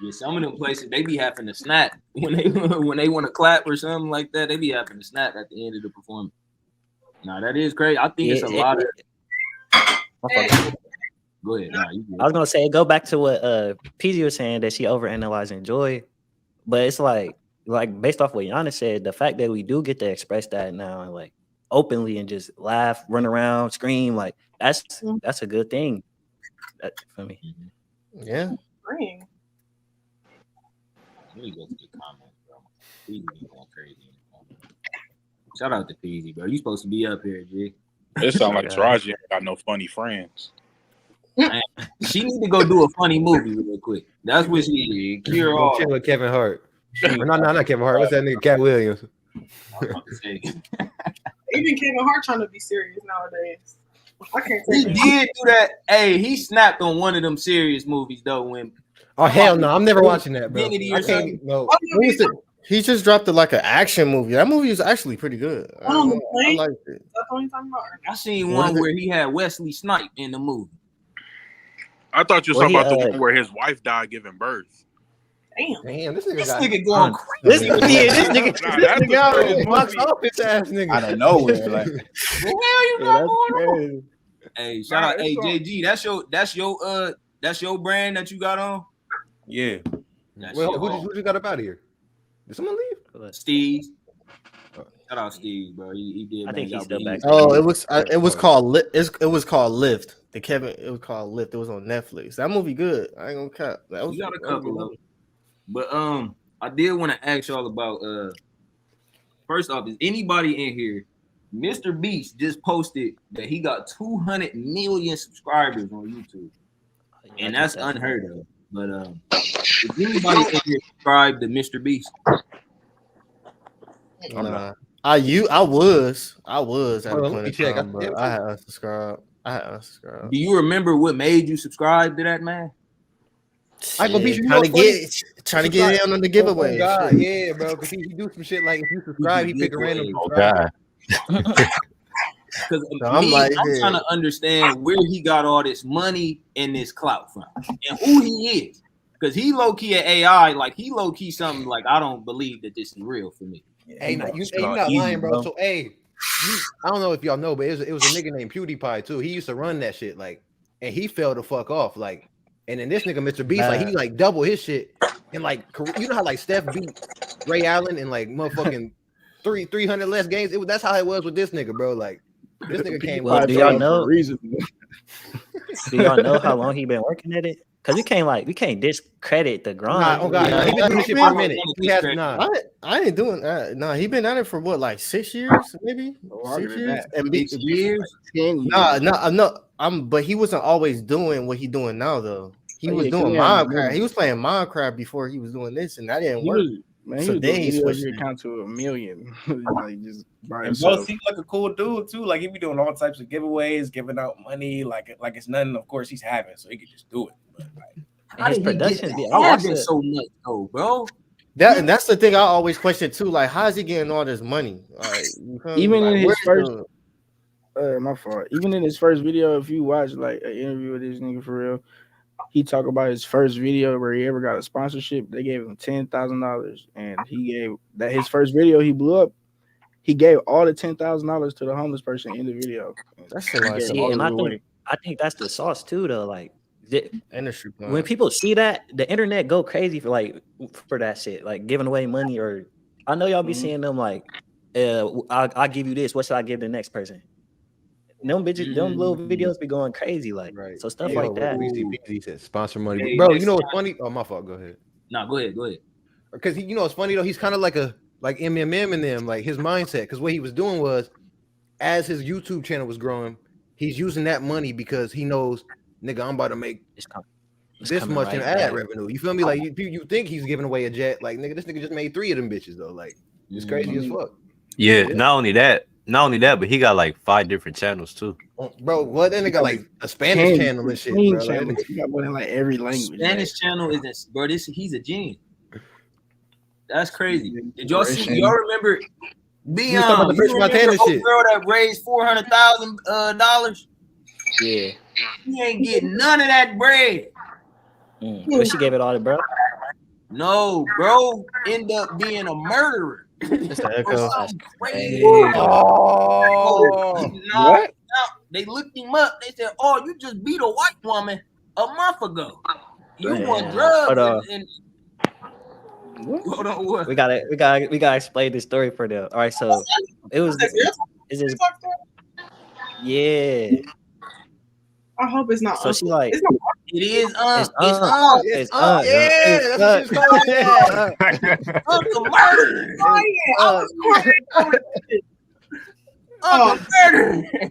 Yeah, some of them places they be having to snap when they want to clap or something like that. They be having to snap at the end of the performance. Now that is crazy. I think it's a lot of. Go ahead. I was gonna say go back to what PZ was saying that she overanalyzing joy, but it's like based off what Yana said, the fact that we do get to express that now and like openly and just laugh, run around, scream, like that's a good thing for me. Yeah. Let me go to the comments, bro. Peasy going crazy. Shout out to Peasy, bro. You supposed to be up here, G. It sounds like Taraji ain't got no funny friends. Man, she need to go do a funny movie real quick. That's what she did. Cure all. Chill with Kevin Hart. No, not Kevin Hart. What's that nigga? Cat Williams. Even Kevin Hart trying to be serious nowadays. I can't He did do that. Hey, he snapped on one of them serious movies though. When hell no, I'm never watching that, bro. I can't. No. He just dropped like an action movie. That movie was actually pretty good. I liked it. I seen one where he had Wesley Snipes in the movie. I thought you were talking about the one where his wife died giving birth. Damn, this nigga going crazy. This nigga out here box office ass nigga. Out of nowhere, like what the hell you got going on? Hey, shout out, hey JG, that's your brand that you got on. Yeah. Well, who just got up out of here? Did someone leave? Steve. Shout out Steve, bro. He did. I think he's still back. Oh, it was called Lift. It was called Lift. It was on Netflix. That movie good. I ain't gonna cap. That was got a couple of them. But I did want to ask y'all about first off, is anybody in here? Mr. Beast just posted that he got 200 million subscribers on YouTube, and that's unheard of. But if anybody in here subscribe to Mr. Beast? Nah. I was at a point in check. time, but I had unsubscribed. Do you remember what made you subscribe to that man? I gonna be trying to get in on the giveaway. Oh God, yeah, bro. Because he do some shit like if you subscribe, he pick a random. Oh God. Because I'm trying to understand where he got all this money and this clout from, and who he is. Because he low key an AI, like he low key something like I don't believe that this is real for me. Hey, you're not lying, bro. So I don't know if y'all know, but it was a nigga named PewDiePie too. He used to run that shit, like, and he fell the fuck off, like. And then this nigga, Mr. Beast, like he like double his shit, and like you know how like Steph beat Ray Allen in like motherfucking 300 less games. That's how it was with this nigga, bro. Like this nigga came. Well, do y'all know? Do y'all know how long he been working at it? Because we can't discredit the grind. Nah, oh God, he been doing shit for a minute. He has I ain't doing that. Nah, he been at it for what, like 6 years, maybe 6 years. And 6 years, 10 years. No. But he wasn't always doing what he doing now though. He was doing Minecraft. He was playing Minecraft before he was doing this, and that didn't work. Man, so then he switched your account to 1 million. Like just by and bro seems like a cool dude too. Like he be doing all types of giveaways, giving out money, like it's nothing. Of course, he's having, so he could just do it. But like, his production be so much though, bro. And that's the thing I always question too. Like, how is he getting all this money? Like, even in his first, my fault. Even in his first video, if you watch like an interview with this nigga for real, he talked about his first video where he ever got a sponsorship. They gave him $10,000, and he gave that his first video he blew up. He gave all the $10,000 to the homeless person in the video. That's a lot. And I think that's the sauce too, though. Like, industry when people see that, the internet go crazy for that shit, like giving away money. Or I know y'all be seeing them like, I'll give you this. What should I give the next person? Them bitches, them little videos be going crazy, like so stuff like that. He said sponsor money, bro. You know what's funny? Oh, my fault. Go ahead. No, go ahead. Because you know what's funny though? He's kind of like MMM in them, like his mindset. Because what he was doing was, as his YouTube channel was growing, he's using that money because he knows, nigga, I'm about to make this much in ad revenue. You feel me? Like you think he's giving away a jet? Like nigga, this nigga just made 3 of them bitches though. Like it's crazy as fuck. Yeah, not only that, but he got like 5 different channels too. Bro, what then they got like a Spanish channel and shit, bro. He got one in like every language. Spanish channel is this, bro. He's a genius. That's crazy. Did y'all see? Y'all remember being the girl that raised $400,000? Yeah. He ain't getting none of that bread. But she gave it all to bro. No, bro, end up being a murderer. What? They looked him up. They said, "Oh, you just beat a white woman a month ago. You want drugs?" Hold on, what? We gotta explain this story for them. All right, so it was. Yeah. I hope it's not. So she like. It is. It's yeah, that's what she's called. Uncle Murder. Oh yeah, I was crying. Uncle Murder.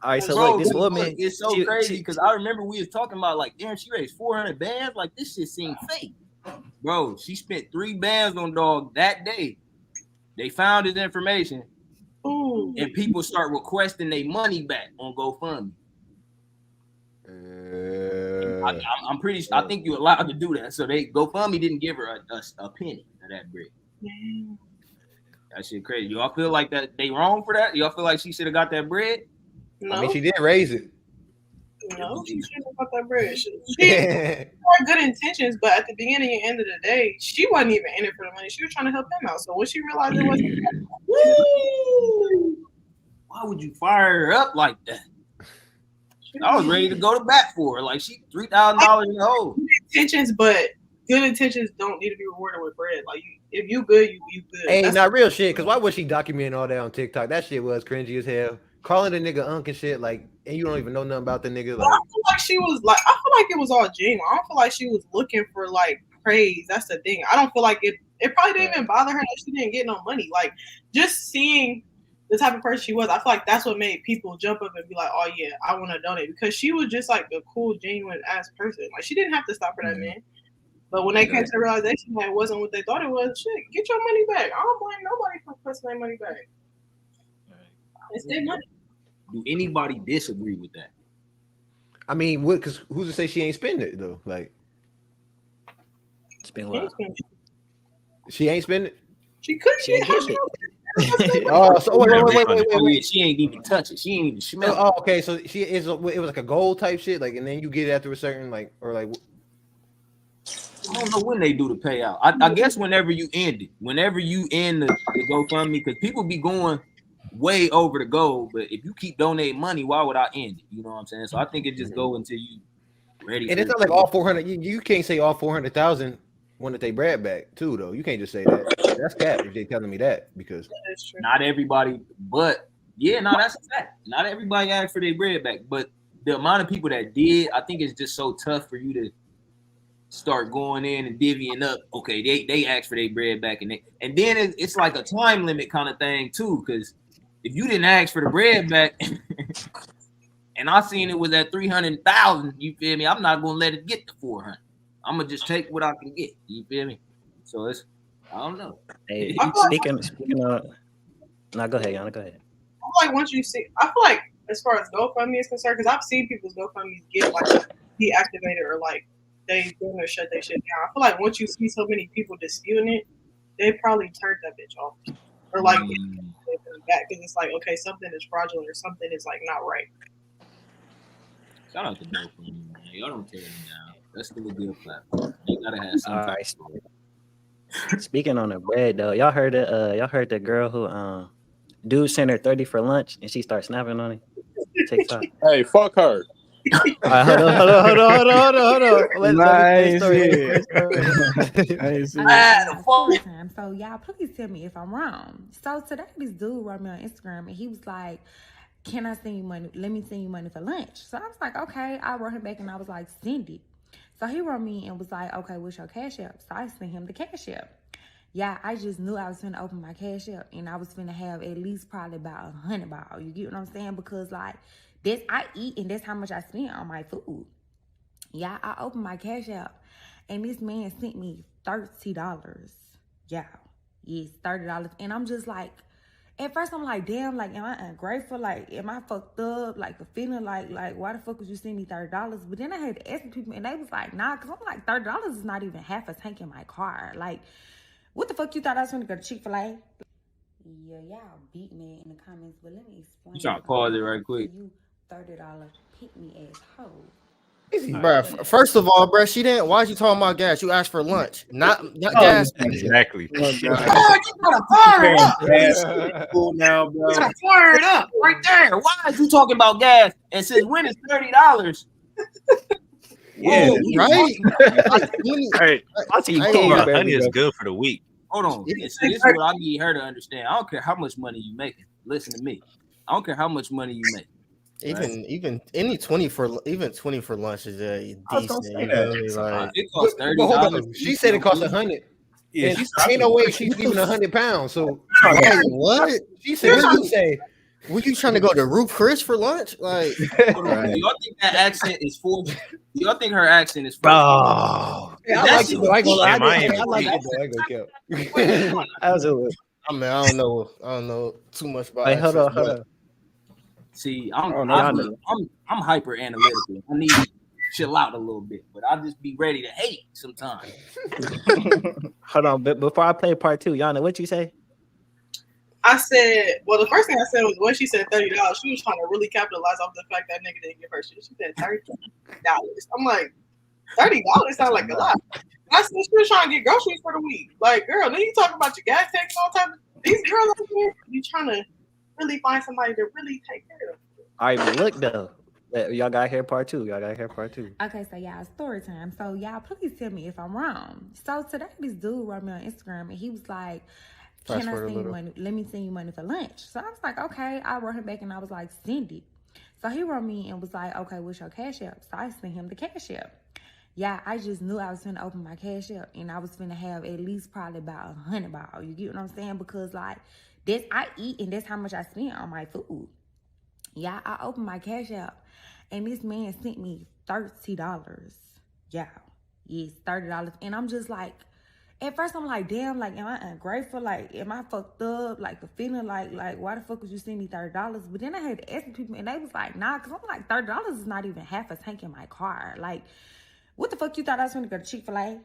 All right, so look, this woman. It's so crazy because I remember we was talking about like, damn, she raised 400 bands. Like this shit seemed fake, bro. She spent 3 bands on dog that day. They found his information, and people start requesting their money back on GoFundMe. I'm pretty sure. I think you're allowed to do that. So GoFundMe didn't give her a penny of that bread. That shit crazy. Y'all feel like that they wrong for that? Y'all feel like she should have got that bread? No. I mean, she did raise it. No, she shouldn't have got that bread. She had good intentions, but at the beginning and end of the day, she wasn't even in it for the money. She was trying to help him out. So when she realized it wasn't, why would you fire her up like that? I was ready to go to bat for her. Like she $3,000 in the hole. Intentions, but good intentions don't need to be rewarded with bread. Like if you good, you good. Hey, not real shit. Because why was she documenting all that on TikTok? That shit was cringy as hell. Calling the nigga unk and shit, like, and you don't even know nothing about the nigga. Like, I feel like she was like, I feel like it was all genuine. I don't feel like she was looking for like praise. That's the thing. I don't feel like it probably didn't even bother her that she didn't get no money. Like just seeing the type of person she was, I feel like that's what made people jump up and be like, oh yeah, I want to donate, because she was just like a cool, genuine ass person. Like she didn't have to stop for that man. But when they came to the realization that it wasn't what they thought it was, shit, get your money back. I don't blame nobody for putting their money back. It's their money. Do anybody disagree with that? I mean, what? Because who's to say she ain't spending it though? Like, spend what? She ain't spending it. She could. She ain't get it. Oh, so wait. She ain't even touch it. She ain't even smell it. Oh, okay. So she is. It was like a gold type shit. Like, and then you get it after a certain like, or like. I don't know when they do the payout. I guess whenever you end it, whenever you end the GoFundMe, because people be going way over the goal. But if you keep donating money, why would I end it? You know what I'm saying? So I think it just go until you ready. And it's not like all 400. You can't say all 400,000 wanted they bread back too, though. You can't just say that. That's cap if they're telling me that, because not everybody. But yeah, no, that's a fact. Not everybody asked for their bread back, but the amount of people that did, I think it's just so tough for you to start going in and divvying up. Okay, they asked for their bread back, and then it's like a time limit kind of thing too, because if you didn't ask for the bread back and I seen it was at 300,000, you feel me? I'm not gonna let it get to 400. I'm gonna just take what I can get. You feel me? So it's, I don't know. Hey, speaking of, no, go ahead, Yana. Go ahead. I feel like once you see, I feel like as far as GoFundMe is concerned, because I've seen people's GoFundMes get like deactivated or like they gonna shut their shit down. I feel like once you see so many people disputing it, they probably turned that bitch off or like back, because it's like, okay, something is fraudulent or something is like not right. Shout out to GoFundMe, man. Y'all don't tear them down. That's still a good platform. You gotta have some. All right. Speaking on the bread though, y'all heard the girl who dude sent her 30 for lunch and she started snapping on him. TikTok. Hey, fuck her. All right, hold on. Nice. So y'all, please tell me if I'm wrong. So today this dude wrote me on Instagram and he was like, "Can I send you money? Let me send you money for lunch." So I was like, "Okay." I wrote him back and I was like, "Send it." So he wrote me and was like, "Okay, what's your Cash App?" So I sent him the Cash App. Yeah, I just knew I was finna open my Cash App and I was finna have at least probably about $100. You get what I'm saying? Because like this, I eat and that's how much I spend on my food. Yeah, I opened my Cash App and this man sent me $30. Yeah, yes, $30. And I'm just like, at first I'm like, damn, like, am I ungrateful? Like, am I fucked up? Like, the feeling like, why the fuck would you send me $30? But then I had to ask people and they was like, nah, because I'm like, $30 is not even half a tank in my car. Like, what the fuck you thought I was gonna go to Chick-fil-A? Yeah, y'all beat me in the comments, but let me explain. You trying to pause it right quick? You $30 pick me ass hoe. Bruh, first of all, bruh, she didn't. Why is you talking about gas? You asked for lunch, not gas. Exactly. Oh, you gotta fire it up. Cool now, bro. You gotta fire it up right there. Why is you talking about gas? And since when is $30? Yeah, right. Hey, I see you honey is good for the week. Hold on. See, this is what I need her to understand. I don't care how much money you making. Listen to me. I don't care how much money you make. Even any 20 for lunch is decent. You know, like, it costs $30. She said it cost $100. Yeah, ain't no way she's leaving 100 pounds. So what? She said, what did you say? Were you trying to go to Ruth Chris for lunch? Like, Do y'all think that accent is for? Do y'all think her accent is for? Oh, yeah, I like it. I like it. I go I mean, I don't know too much about. Wait, hold on. See, I'm hyper analytical. I need to chill out a little bit, but I'll just be ready to hate sometimes. Hold on, but before I play part 2, Yana, what you say? I said, well, the first thing I said was when she said $30, she was trying to really capitalize off the fact that nigga didn't give her shit. She said $30. I'm like, $30 sound like a lot. And I said she was trying to get groceries for the week. Like, girl, then you talking about your gas tank all the time. These girls out here, you trying to really find somebody to really take care of. All right, but look though. Y'all got here part 2. Okay, so y'all, story time. So y'all, please tell me if I'm wrong. So today this dude wrote me on Instagram and he was like, "Can I send you money? Let me send you money for lunch." So I was like, okay. I wrote him back and I was like, "Send it." So he wrote me and was like, "Okay, what's your Cash App?" So I sent him the Cash App. Yeah, I just knew I was finna open my Cash App and I was finna have at least probably about $100. You get what I'm saying? Because like This I eat, and that's how much I spend on my food. Yeah, I opened my Cash App, and this man sent me $30. Yeah, yes, $30, and I'm just like, at first I'm like, damn, like, am I ungrateful? Like, am I fucked up? Like, the feeling like, why the fuck would you send me $30? But then I had to ask people, and they was like, nah, because I'm like, $30 is not even half a tank in my car. Like, what the fuck you thought I was going to go to Chick-fil-A?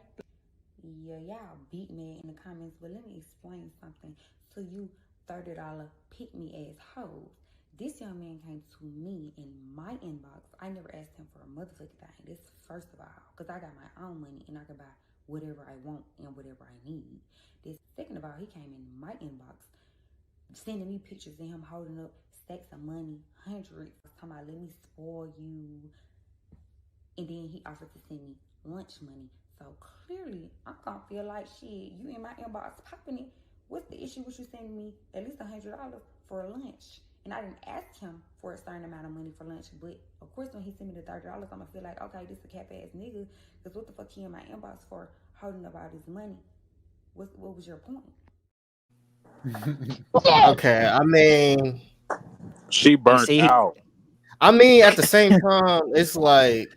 Yeah, y'all beat me in the comments, but let me explain something to you $30 pick-me-ass hoes. This young man came to me in my inbox. I never asked him for a motherfucking thing. This first of all, because I got my own money and I can buy whatever I want and whatever I need. This second of all, he came in my inbox, sending me pictures of him holding up stacks of money, hundreds, talking about let me spoil you. And then he offered to send me lunch money. So clearly, I'm gonna feel like shit. You in my inbox popping it. What's the issue with you sending me at least $100 for a lunch? And I didn't ask him for a certain amount of money for lunch. But of course, when he sent me the $30, I'm gonna feel like, okay, this is a cap ass nigga. Because what the fuck he in my inbox for holding up all this money? What was your point? Okay, I mean, she burnt out. I mean, at the same time, it's like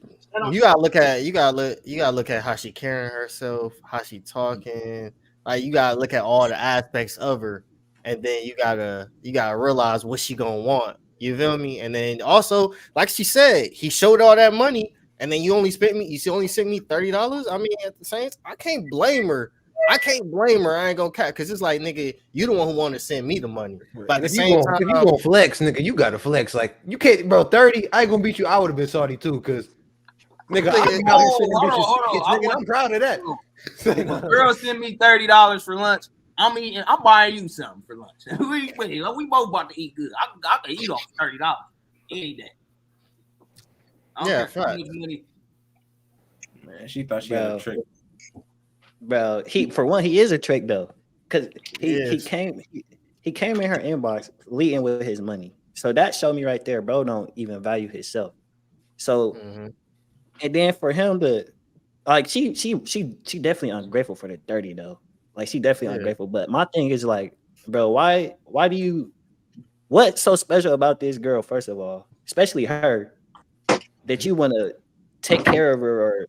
you gotta look at how she carrying herself, how she talking. Like you gotta look at all the aspects of her, and then you gotta realize what she gonna want. You feel me? And then also, like she said, he showed all that money, and then you only sent me $30. I mean, at the same time, I can't blame her. I ain't gonna cat because it's like, nigga, you the one who want to send me the money. But at the same time, if you gonna flex, nigga, you gotta flex. Like you can't, bro. 30, I ain't gonna beat you. I would have been salty too, cause nigga, I'm proud of that. Girl send me $30 for lunch. I'm buying you something for lunch. we both about to eat good. I can eat off $30. Any day. Yeah, fact. Man, she thought she had a trick. Bro, he is a trick though, because he came in her inbox leading with his money. So that showed me right there, bro, don't even value himself. So, and then for him to, like, she definitely ungrateful for the 30 though. Like she definitely ungrateful. But my thing is like, bro, why do you? What's so special about this girl? First of all, especially her, that you want to take care of her, or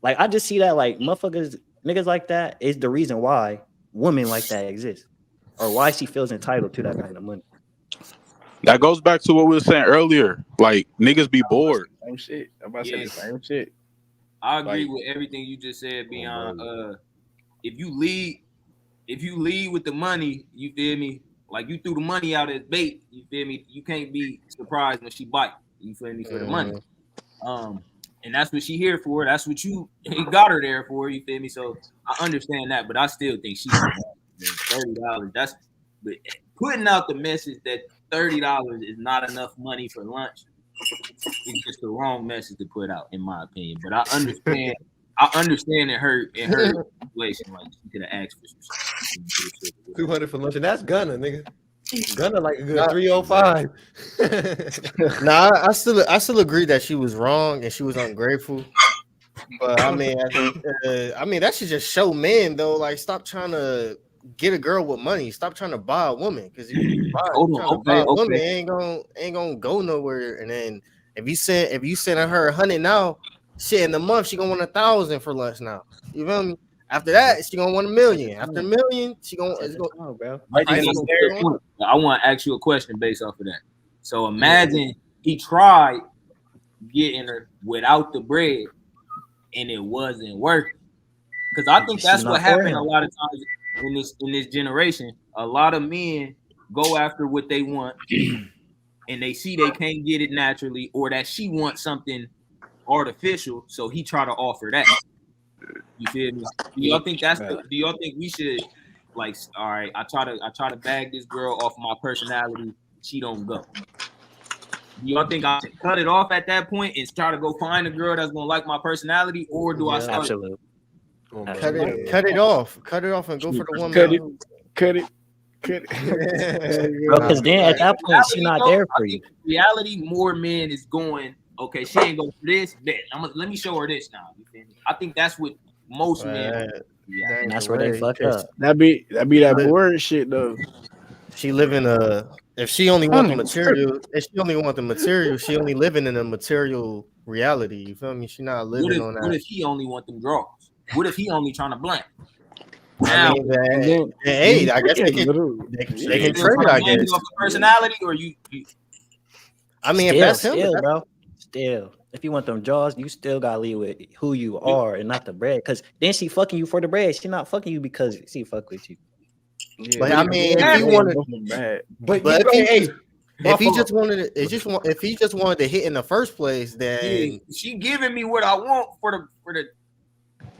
like I just see that like niggas like that is the reason why women like that exist, or why she feels entitled to that kind of money. That goes back to what we were saying earlier. Like niggas be bored. Same shit. I'm about to say the same shit. I agree with everything you just said, Beyond. If you lead with the money, you feel me? Like you threw the money out as bait, you feel me? You can't be surprised when she bite. You feel me? For the money. And that's what she here for. That's what you got her there for. You feel me? So I understand that, but I still think she's $30. That's putting out the message that $30 is not enough money for lunch. It's just the wrong message to put out, in my opinion. But I understand. I understand in her situation, like she could have asked for some 200 for lunch, and that's Gunna, nigga. Gunna like a good 305. Nah, I still agree that she was wrong and she was ungrateful. But I mean, that should just show men though. Like, stop trying to get a girl with money. Stop trying to buy a woman, because if you buy a woman, ain't gonna go nowhere. And then if you send her 100 now, shit, in the month she gonna want 1,000 for lunch now. You feel me? After that, she gonna want 1 million. After 1 million, she gonna. I want to ask you a question based off of that. So imagine he tried getting her without the bread, and it wasn't working. Because I think that's what happened a lot of times in this generation. A lot of men go after what they want, and they see they can't get it naturally, or that she wants something artificial, so he try to offer that. You feel me? Do y'all think do y'all think we should, like, all right, I try to bag this girl off my personality, she don't go. Do y'all think I should cut it off at that point and try to go find a girl that's gonna like my personality, or do I start? Absolutely. Cut it off and go for the woman. Cut it. Bro, because then at that point she's not there for you. Reality, more men is going, okay, she ain't going for this, bet. Let me show her this now. You feel me? I think that's what most men. And that's where they fuck up. That be that boring shit though. she living if she only want the material, she only living in a material reality. You feel me? She not living on that. What if he only want them draws? What if he only trying to blank? I mean, hey, I guess they can trade it. I guess off the personality, or you I mean, still, if that's him, bro. Still, if you want them jaws, you still gotta leave with who you are and not the bread. Because then she fucking you for the bread. She not fucking you because she fuck with you. Yeah, but I mean, if he wanted, if he just wanted, if he just wanted to hit in the first place, then she giving me what I want for the.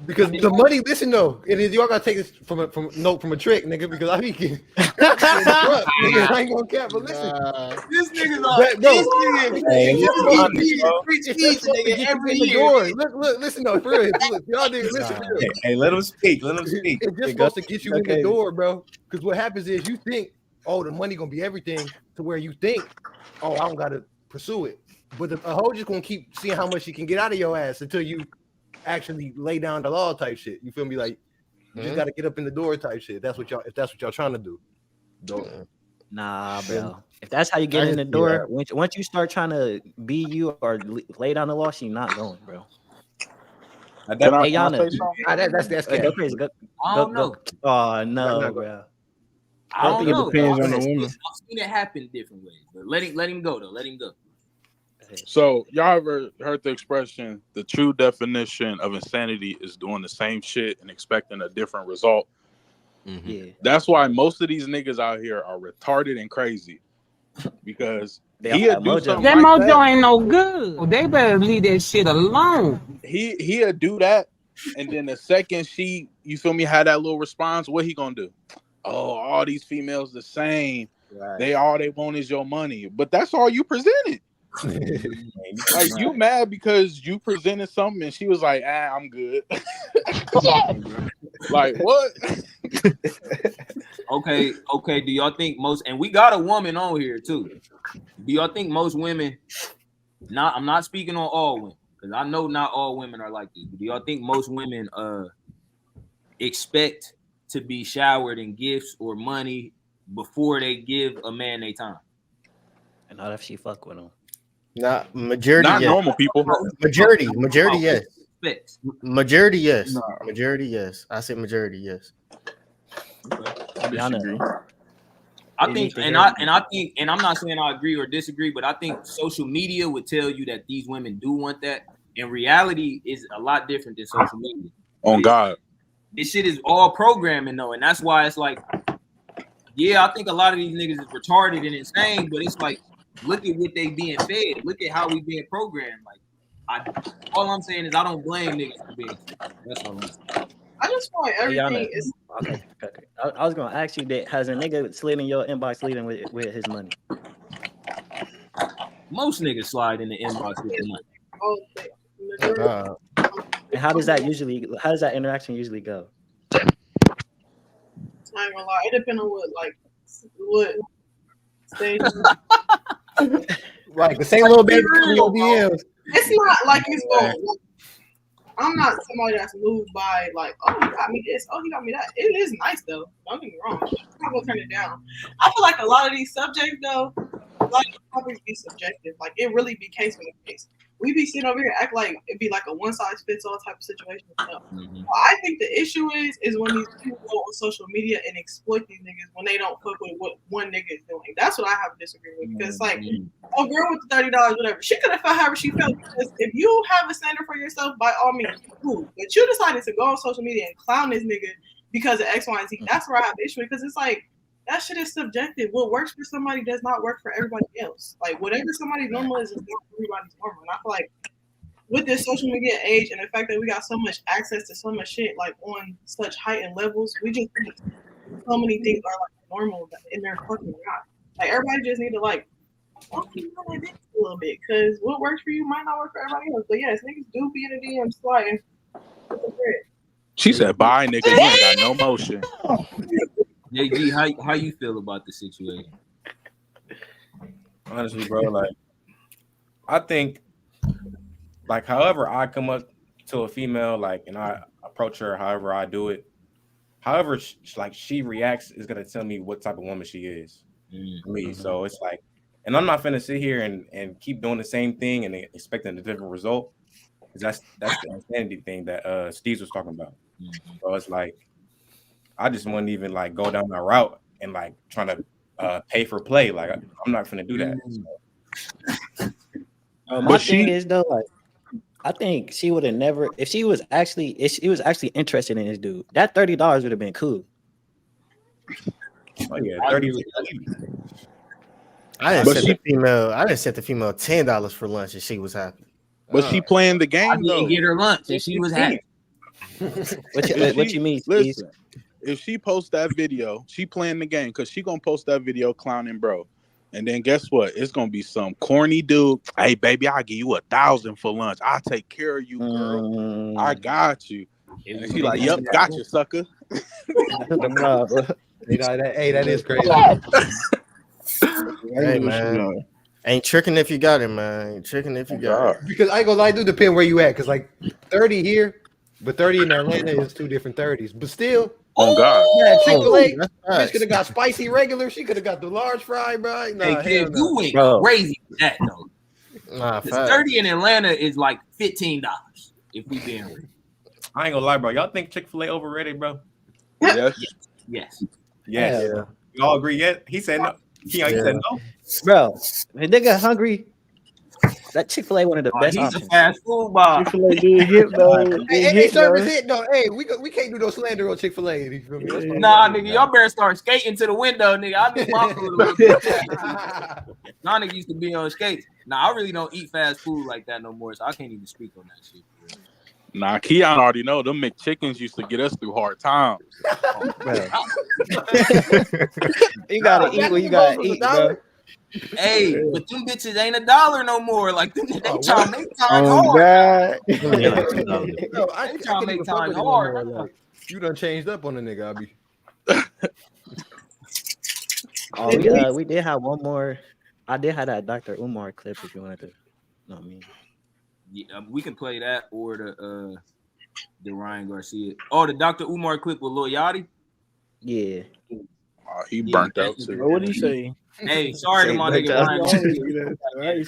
Because the money, listen though, it is y'all gotta take this from a trick, nigga. Because I be getting, nigga, I ain't gonna cap, but listen, this nigga's every year. Look, listen though, for real, y'all niggas listen. Hey, let him speak. Let him speak. It's just supposed to get you in the door, bro. Because what happens is you think, oh, the money gonna be everything, to where you think, oh, I don't gotta pursue it, but a hoe just gonna keep seeing how much she can get out of your ass until you actually lay down the law type shit. You feel me? Like you just gotta get up in the door type shit. If that's what y'all trying to do. Nah, bro. If that's how you get in the door, once you start trying to be you or lay down the law, she not going, bro. Hey, Yana. That's go crazy. I don't know. Oh no, bro. I don't know. It depends on the woman. I've seen it happen different ways, but let him go though. Let him go. So y'all ever heard the expression, the true definition of insanity is doing the same shit and expecting a different result? Mm-hmm. Yeah. That's why most of these niggas out here are retarded and crazy. Because he'll do something that like mojo that. Ain't no good. They better leave that shit alone. He'll do that, and then the second you feel me, had that little response, what he gonna do? Oh, all these females the same. Right. All they want is your money. But that's all you presented. Like you mad because you presented something and she was like, I'm good. Like what? Okay. Do y'all think and we got a woman on here too. Do y'all think most women, I'm not speaking on all women, because I know not all women are like this, but do y'all think most women expect to be showered in gifts or money before they give a man their time? And not if she fuck with him. Not majority. Not yes. normal people. Majority yes. Majority yes. No. Majority yes. I say majority yes. I think, and I'm not saying I agree or disagree, but I think social media would tell you that these women do want that. In reality, is a lot different than social media. On God, this shit is all programming though, and that's why it's like, yeah, I think a lot of these niggas is retarded and insane, but it's like, look at what they being fed. Look at how we being programmed. Like, all I'm saying is I don't blame niggas for being fed. That's all I'm saying. I just feel like everything is. Okay. I was gonna ask you that. Has a nigga slid in your inbox leading with his money? Most niggas slide in the inbox with their money. And how does that interaction usually go? I ain't gonna lie. It depends on what stage. Right, the same little baby in your DMs. It's not like it's going. I'm not somebody that's moved by like, oh, he got me this, oh, he got me that. It is nice though. Don't get me wrong. I'm not gonna turn it down. I feel like a lot of these subjects though, a lot of topics be subjective. Like it really be case by case. We be sitting over here act like it'd be like a one size fits all type of situation. No. I think the issue is when these people go on social media and exploit these niggas when they don't fuck with what one nigga is doing. That's what I have to disagree with, because like, oh, girl with the $30, whatever, she could have felt however she felt, because if you have a standard for yourself, by all means, cool. But you decided to go on social media and clown this nigga because of X, Y, and Z. That's where I have the issue, because it's like, that shit is subjective. What works for somebody does not work for everybody else. Like whatever somebody's normal is not everybody's normal. And I feel like with this social media age and the fact that we got so much access to so much shit like on such heightened levels, we just think so many things are like normal and they're fucking not. Like everybody just need to like keep on this a little bit, because what works for you might not work for everybody else. But yes, niggas do be in the DM sliding. She said, "Bye, nigga. You ain't got no motion." JG, how you feel about the situation? Honestly, bro, like I think, like however I come up to a female, like, and I approach her, however I do it, however she reacts is gonna tell me what type of woman she is. for me. So it's like, and I'm not finna sit here and keep doing the same thing and expecting a different result. Because that's the insanity thing that Steve was talking about. So it's like, I just wouldn't even like go down that route and like trying to pay for play. Like I'm not finna do that. So. My thing is though, like, I think she would have never if she was actually interested in this dude. That $30 would have been cool. Oh yeah, 30. I didn't set the female $10 for lunch and she was happy. But she playing the game I didn't though. get her lunch and she was happy. What you mean? Listen, if she posts that video, she playing the game because she gonna post that video clowning bro. And then guess what? It's gonna be some corny dude. Hey baby, I'll give you 1,000 for lunch. I'll take care of you, girl. I got you. And she like, yep, got you, sucker. That is crazy. Hey man, ain't tricking if you got it, man. Ain't tricking if you got it. Because I ain't gonna lie, it do depend where you at. Because like 30 here, but 30 in Atlanta is two different 30s. But still, oh God, yeah, Chick-fil-A, bitch could have got spicy regular. She could have got the large fry, bro. Nah, hey kid, you went crazy with that though. Nah, 30 in Atlanta is like $15 if we being real. I ain't gonna lie, bro. Y'all think Chick-fil-A overrated, bro? Yes. Yes. Yes. Yeah. Y'all agree yet? He said no. He said no. Bro, when they get hungry, that Chick-fil-A one of the best He's options. a fast food bar. Chick-fil-A did hit though. Hey, service hit though. Hey, we can't do no slander on Chick-fil-A. You feel me? Nah, nigga, y'all better start skating to the window, nigga. I need my food a little bit. Y'all nigga used to be on skates. Nah, I really don't eat fast food like that no more, so I can't even speak on that shit. Nah, Keon already know them McChickens used to get us through hard times. You gotta eat what you gotta eat, bro. Hey, but them bitches ain't $1 no more. Like they trying to make time Oh hard. God. No, I They can't trying to make even fuck time with it no hard. more, like, you done changed up on the nigga, Abby. Oh, we did have one more. I did have that Dr. Umar clip if you wanted to. No, I mean, Yeah, we can play that or the Ryan Garcia. Oh, the Dr. Umar clip with Lil Yachty. yeah. Oh, he burnt out too. What did he say? Hey, sorry to my nigga Ryan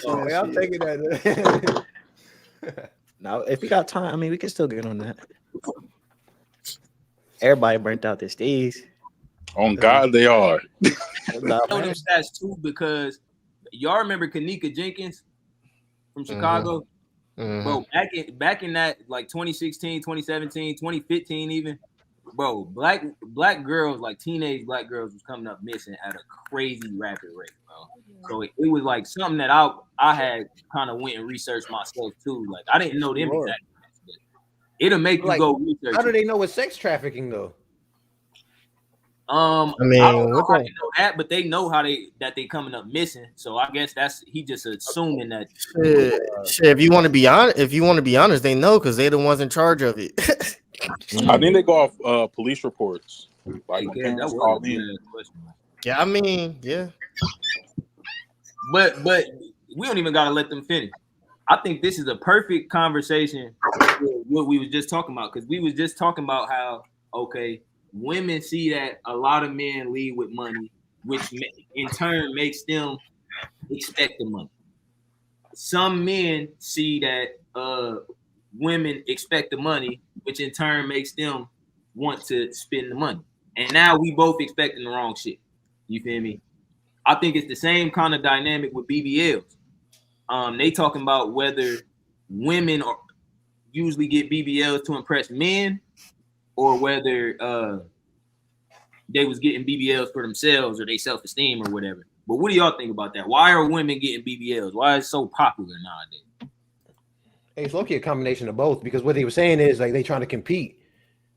Garcia. I'm taking that. Now, if we got time, I mean, we can still get on that. Everybody burnt out their steez. On God, they are. I know them stats too because y'all remember Kanika Jenkins from Chicago? Bro, back in that like 2016, 2017, 2015 even, bro, black girls, like teenage black girls was coming up missing at a crazy rapid rate, bro. So it was like something that I had kind of went and researched myself too. Like I didn't know them exactly. It'll make you go research. How do they know it's sex trafficking though? I mean, I don't know how they know that, but they know that they coming up missing. So I guess he just assuming that. Shit, if you want to be honest, they know because they're the ones in charge of it. I think they go off police reports. Like that was a question. Yeah, I mean, yeah. But we don't even gotta let them finish. I think this is a perfect conversation for what we was just talking about, because we was just talking about how women see that a lot of men lead with money, which in turn makes them expect the money. Some men see that women expect the money, which in turn makes them want to spend the money. And now we both expecting the wrong shit. You feel me? I think it's the same kind of dynamic with BBLs. They talking about whether women usually get BBLs to impress men, or whether they was getting BBLs for themselves or their self-esteem or whatever. But what do y'all think about that? Why are women getting BBLs? Why is it so popular nowadays? Hey, it's low-key a combination of both, because what they were saying is like they trying to compete.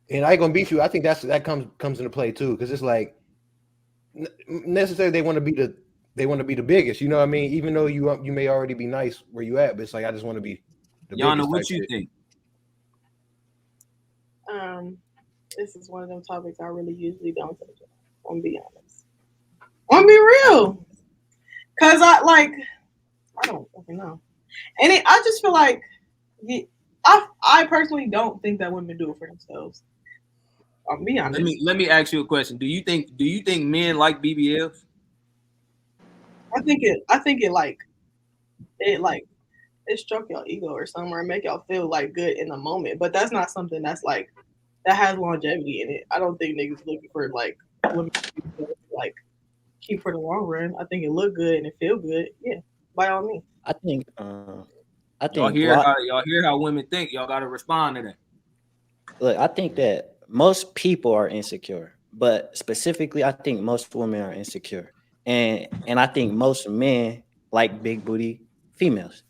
And I ain't gonna beat you. I think that comes into play too, because it's like necessarily they want to be the biggest. You know what I mean? Even though you may already be nice where you at, but it's like I just want to be the Yana, biggest. what you think? This is one of them topics I really usually don't touch on. I'm be honest. I'm be real, cause I don't fucking know, and I just feel like I personally don't think that women do it for themselves. I'll be honest. Let me ask you a question. Do you think men like BBLs? I think it like it struck your ego or something, or make y'all feel like good in the moment. But that's not something that's like that has longevity in it. I don't think niggas looking for like women to, like keep for the long run. I think it look good and it feel good. Yeah, by all means. I think y'all hear how women think. Y'all got to respond to that. Look, I think that most people are insecure, but specifically, I think most women are insecure, and I think most men like big booty females.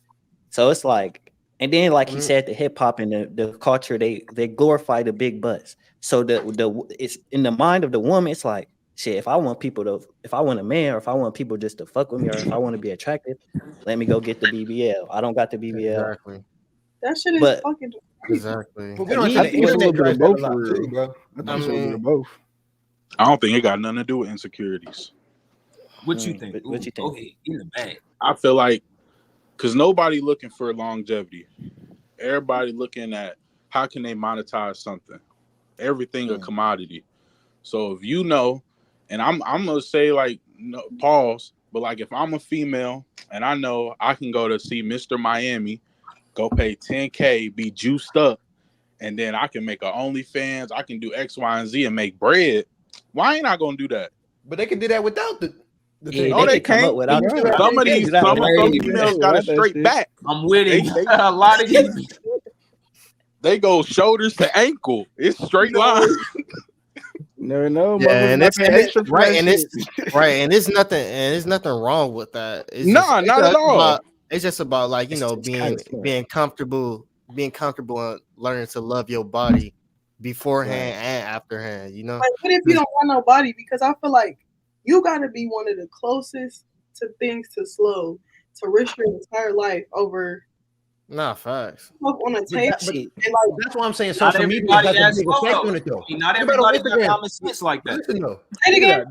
So it's like, and then like he said, the hip hop and the culture, they glorify the big butts. So the it's in the mind of the woman, it's like, shit, if I want a man, or if I want people just to fuck with me, or if I want to be attractive, let me go get the BBL. I don't got the BBL. Exactly. That shit is But fucking exactly. But we don't I see the think it's a little internet bit of drives that a both lot for too, real. bro. I think it's a little bit of both. I don't think it got nothing to do with insecurities. What you think? What you think? Okay, in the bag. I feel like because nobody looking for longevity. Everybody looking at how can they monetize something. Everything a commodity. So if you know, and I'm gonna say like no, pause, but like if I'm a female and I know I can go to see Mr. Miami, go pay $10K, be juiced up, and then I can make a OnlyFans, I can do X, Y, and Z and make bread. Why ain't I gonna do that? But they can do that without the Yeah, no, they can come can't. up without Some of these, some females got a straight back. I'm with it. A lot of these. They go shoulders to ankle. It's straight line. Never know. Yeah, and it's extra for right, that and shit. it's right, and it's nothing wrong with that. It's Nah, just, not at all. it's just about like being kinda comfortable, and learning to love your body beforehand and afterhand. Like, what if you don't want nobody? Because I feel like you got to be one of the closest to things to slow to risk your entire life over Nah, facts. on a tape. But And that's why I'm saying Not social media everybody has a has big slow, effect though. on it though. I mean, not Think about on everybody got Instagram. common sense like that. Listen though, Say it again.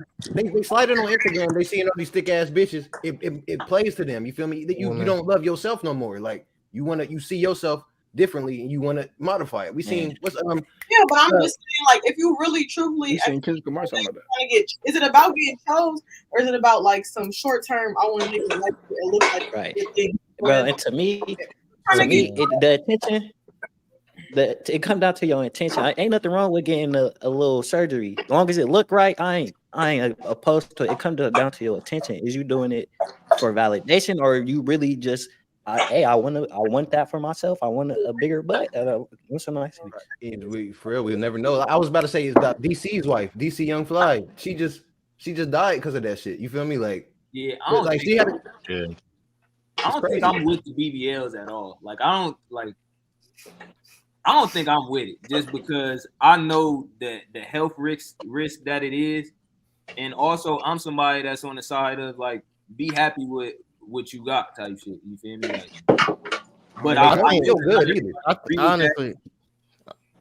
they slide it on Instagram. They seeing all these thick ass bitches. It plays to them. You feel me? You don't love yourself no more. Like you see yourself differently and you want to modify it. We seen what's Yeah, but I'm just saying, like, if you really truthfully You seen Kendrick Lamar talking about that. is it about getting chose or is it about like some short term? I want to make it like it look like right, this thing. bro. And to me, the attention. It come down to your intention. Ain't nothing wrong with getting a little surgery, as long as it look right. I ain't opposed to it. It comes down to your intention. Is you doing it for validation, or you really just, I want that for myself. I want a bigger butt. What's so nice? For real, we'll never know. I was about to say it's about DC's wife, DC Young Fly. She just died because of that shit. You feel me? Like Yeah, I don't like think, she had. I don't think I'm with the BBLs at all. Like I don't think I'm with it just because I know that the health risk that it is, and also I'm somebody that's on the side of like be happy with what you got type shit. You feel me? Like, but I feel good either. I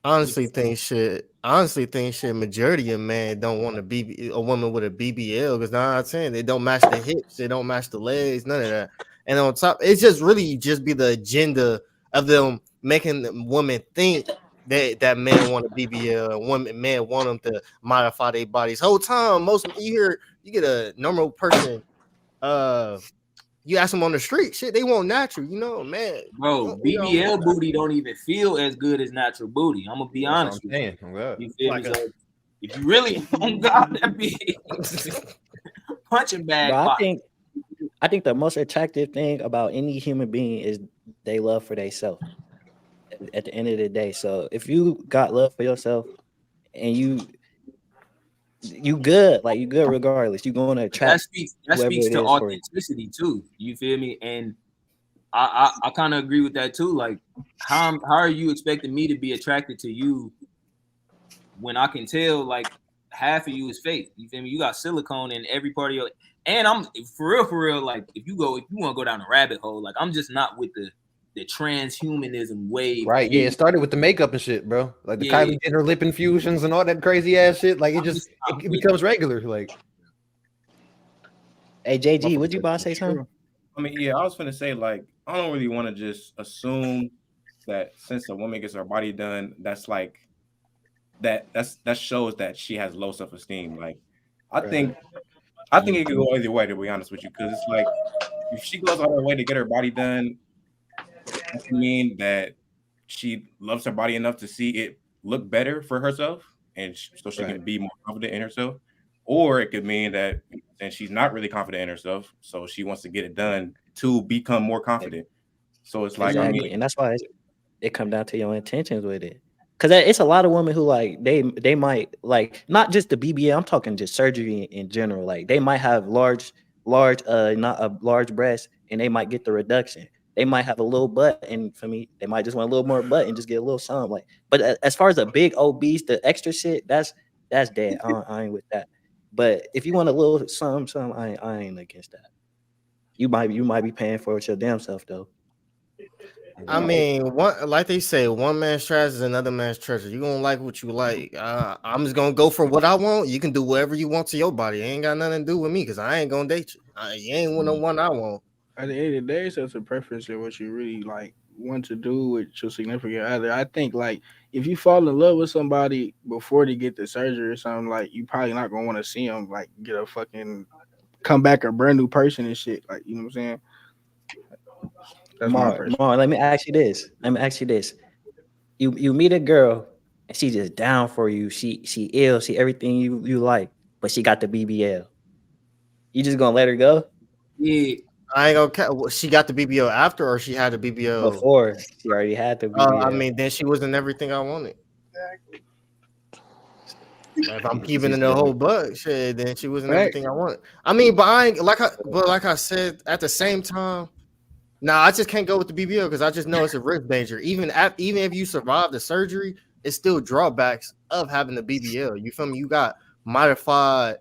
honestly think shit. Majority of men don't want a woman with a BBL because 9 out of 10 they don't match the hips, they don't match the legs, none of that. And on top, it's just really just be the agenda of them making the women think that men want a BBL and men want them to modify their bodies. Whole time, you get a normal person, you ask them on the street, shit, they want natural, man. Bro, BBL booty don't even feel as good as natural booty. I'm gonna be honest with you. You feel me? So if you really don't got that big punching bag, Bro, I think the most attractive thing about any human being is they love for themselves. At the end of the day, so if you got love for yourself and you good, like you good regardless, you going to attract. That speaks to authenticity too. You feel me? And I kind of agree with that too. Like, how are you expecting me to be attracted to you when I can tell like half of you is fake? You feel me? You got silicone in every part of your. And I'm for real. Like, if you want to go down a rabbit hole, like I'm just not with the transhumanism wave. Right. Yeah, it started with the makeup and shit, bro. Like the Kylie Jenner lip infusions and all that crazy ass shit. Like it becomes regular. Like, hey JG, would you about to say something? I mean, yeah, I was gonna say like I don't really want to just assume that since a woman gets her body done, that's like that shows that she has low self-esteem. Like I think I think it could go either way, to be honest with you, because it's like if she goes out her way to get her body done, that can mean that she loves her body enough to see it look better for herself, and so she can be more confident in herself. Or it could mean that and she's not really confident in herself, so she wants to get it done to become more confident. So it's like, Exactly, I mean, and that's why it come down to your intentions with it. Cause it's a lot of women who like they might like not just the BBL. I'm talking just surgery in general. Like they might have large not a large breast, and they might get the reduction. They might have a little butt, and for me, they might just want a little more butt and just get a little something. Like, but as far as the big obese, the extra shit, that's dead. I ain't with that. But if you want a little something, I ain't against that. You might be paying for it your damn self though. I mean, like they say, one man's trash is another man's treasure. You gonna like what you like. I'm just gonna go for what I want. You can do whatever you want to your body. It ain't got nothing to do with me because I ain't gonna date you. You ain't one on one I want. At the end of the day, it's just a preference in what you really like want to do with your significant other. I think like if you fall in love with somebody before they get the surgery or something, like you probably not gonna want to see them like get a fucking come back a brand new person and shit. Like, you know what I'm saying? That's Mar, let me ask you this. You meet a girl and she just down for you. She ill. She everything you like, but she got the BBL. You just gonna let her go? Yeah. I ain't gonna. She got the BBL after, or she had the BBL before. She already had the BBL. I mean, then she wasn't everything I wanted. If I'm keeping in the whole butt, shit, then she wasn't everything I wanted. I mean, but like I said, at the same time, I just can't go with the BBL because I just know it's a risk danger. Even if you survive the surgery, it's still drawbacks of having the BBL. You feel me? You got modified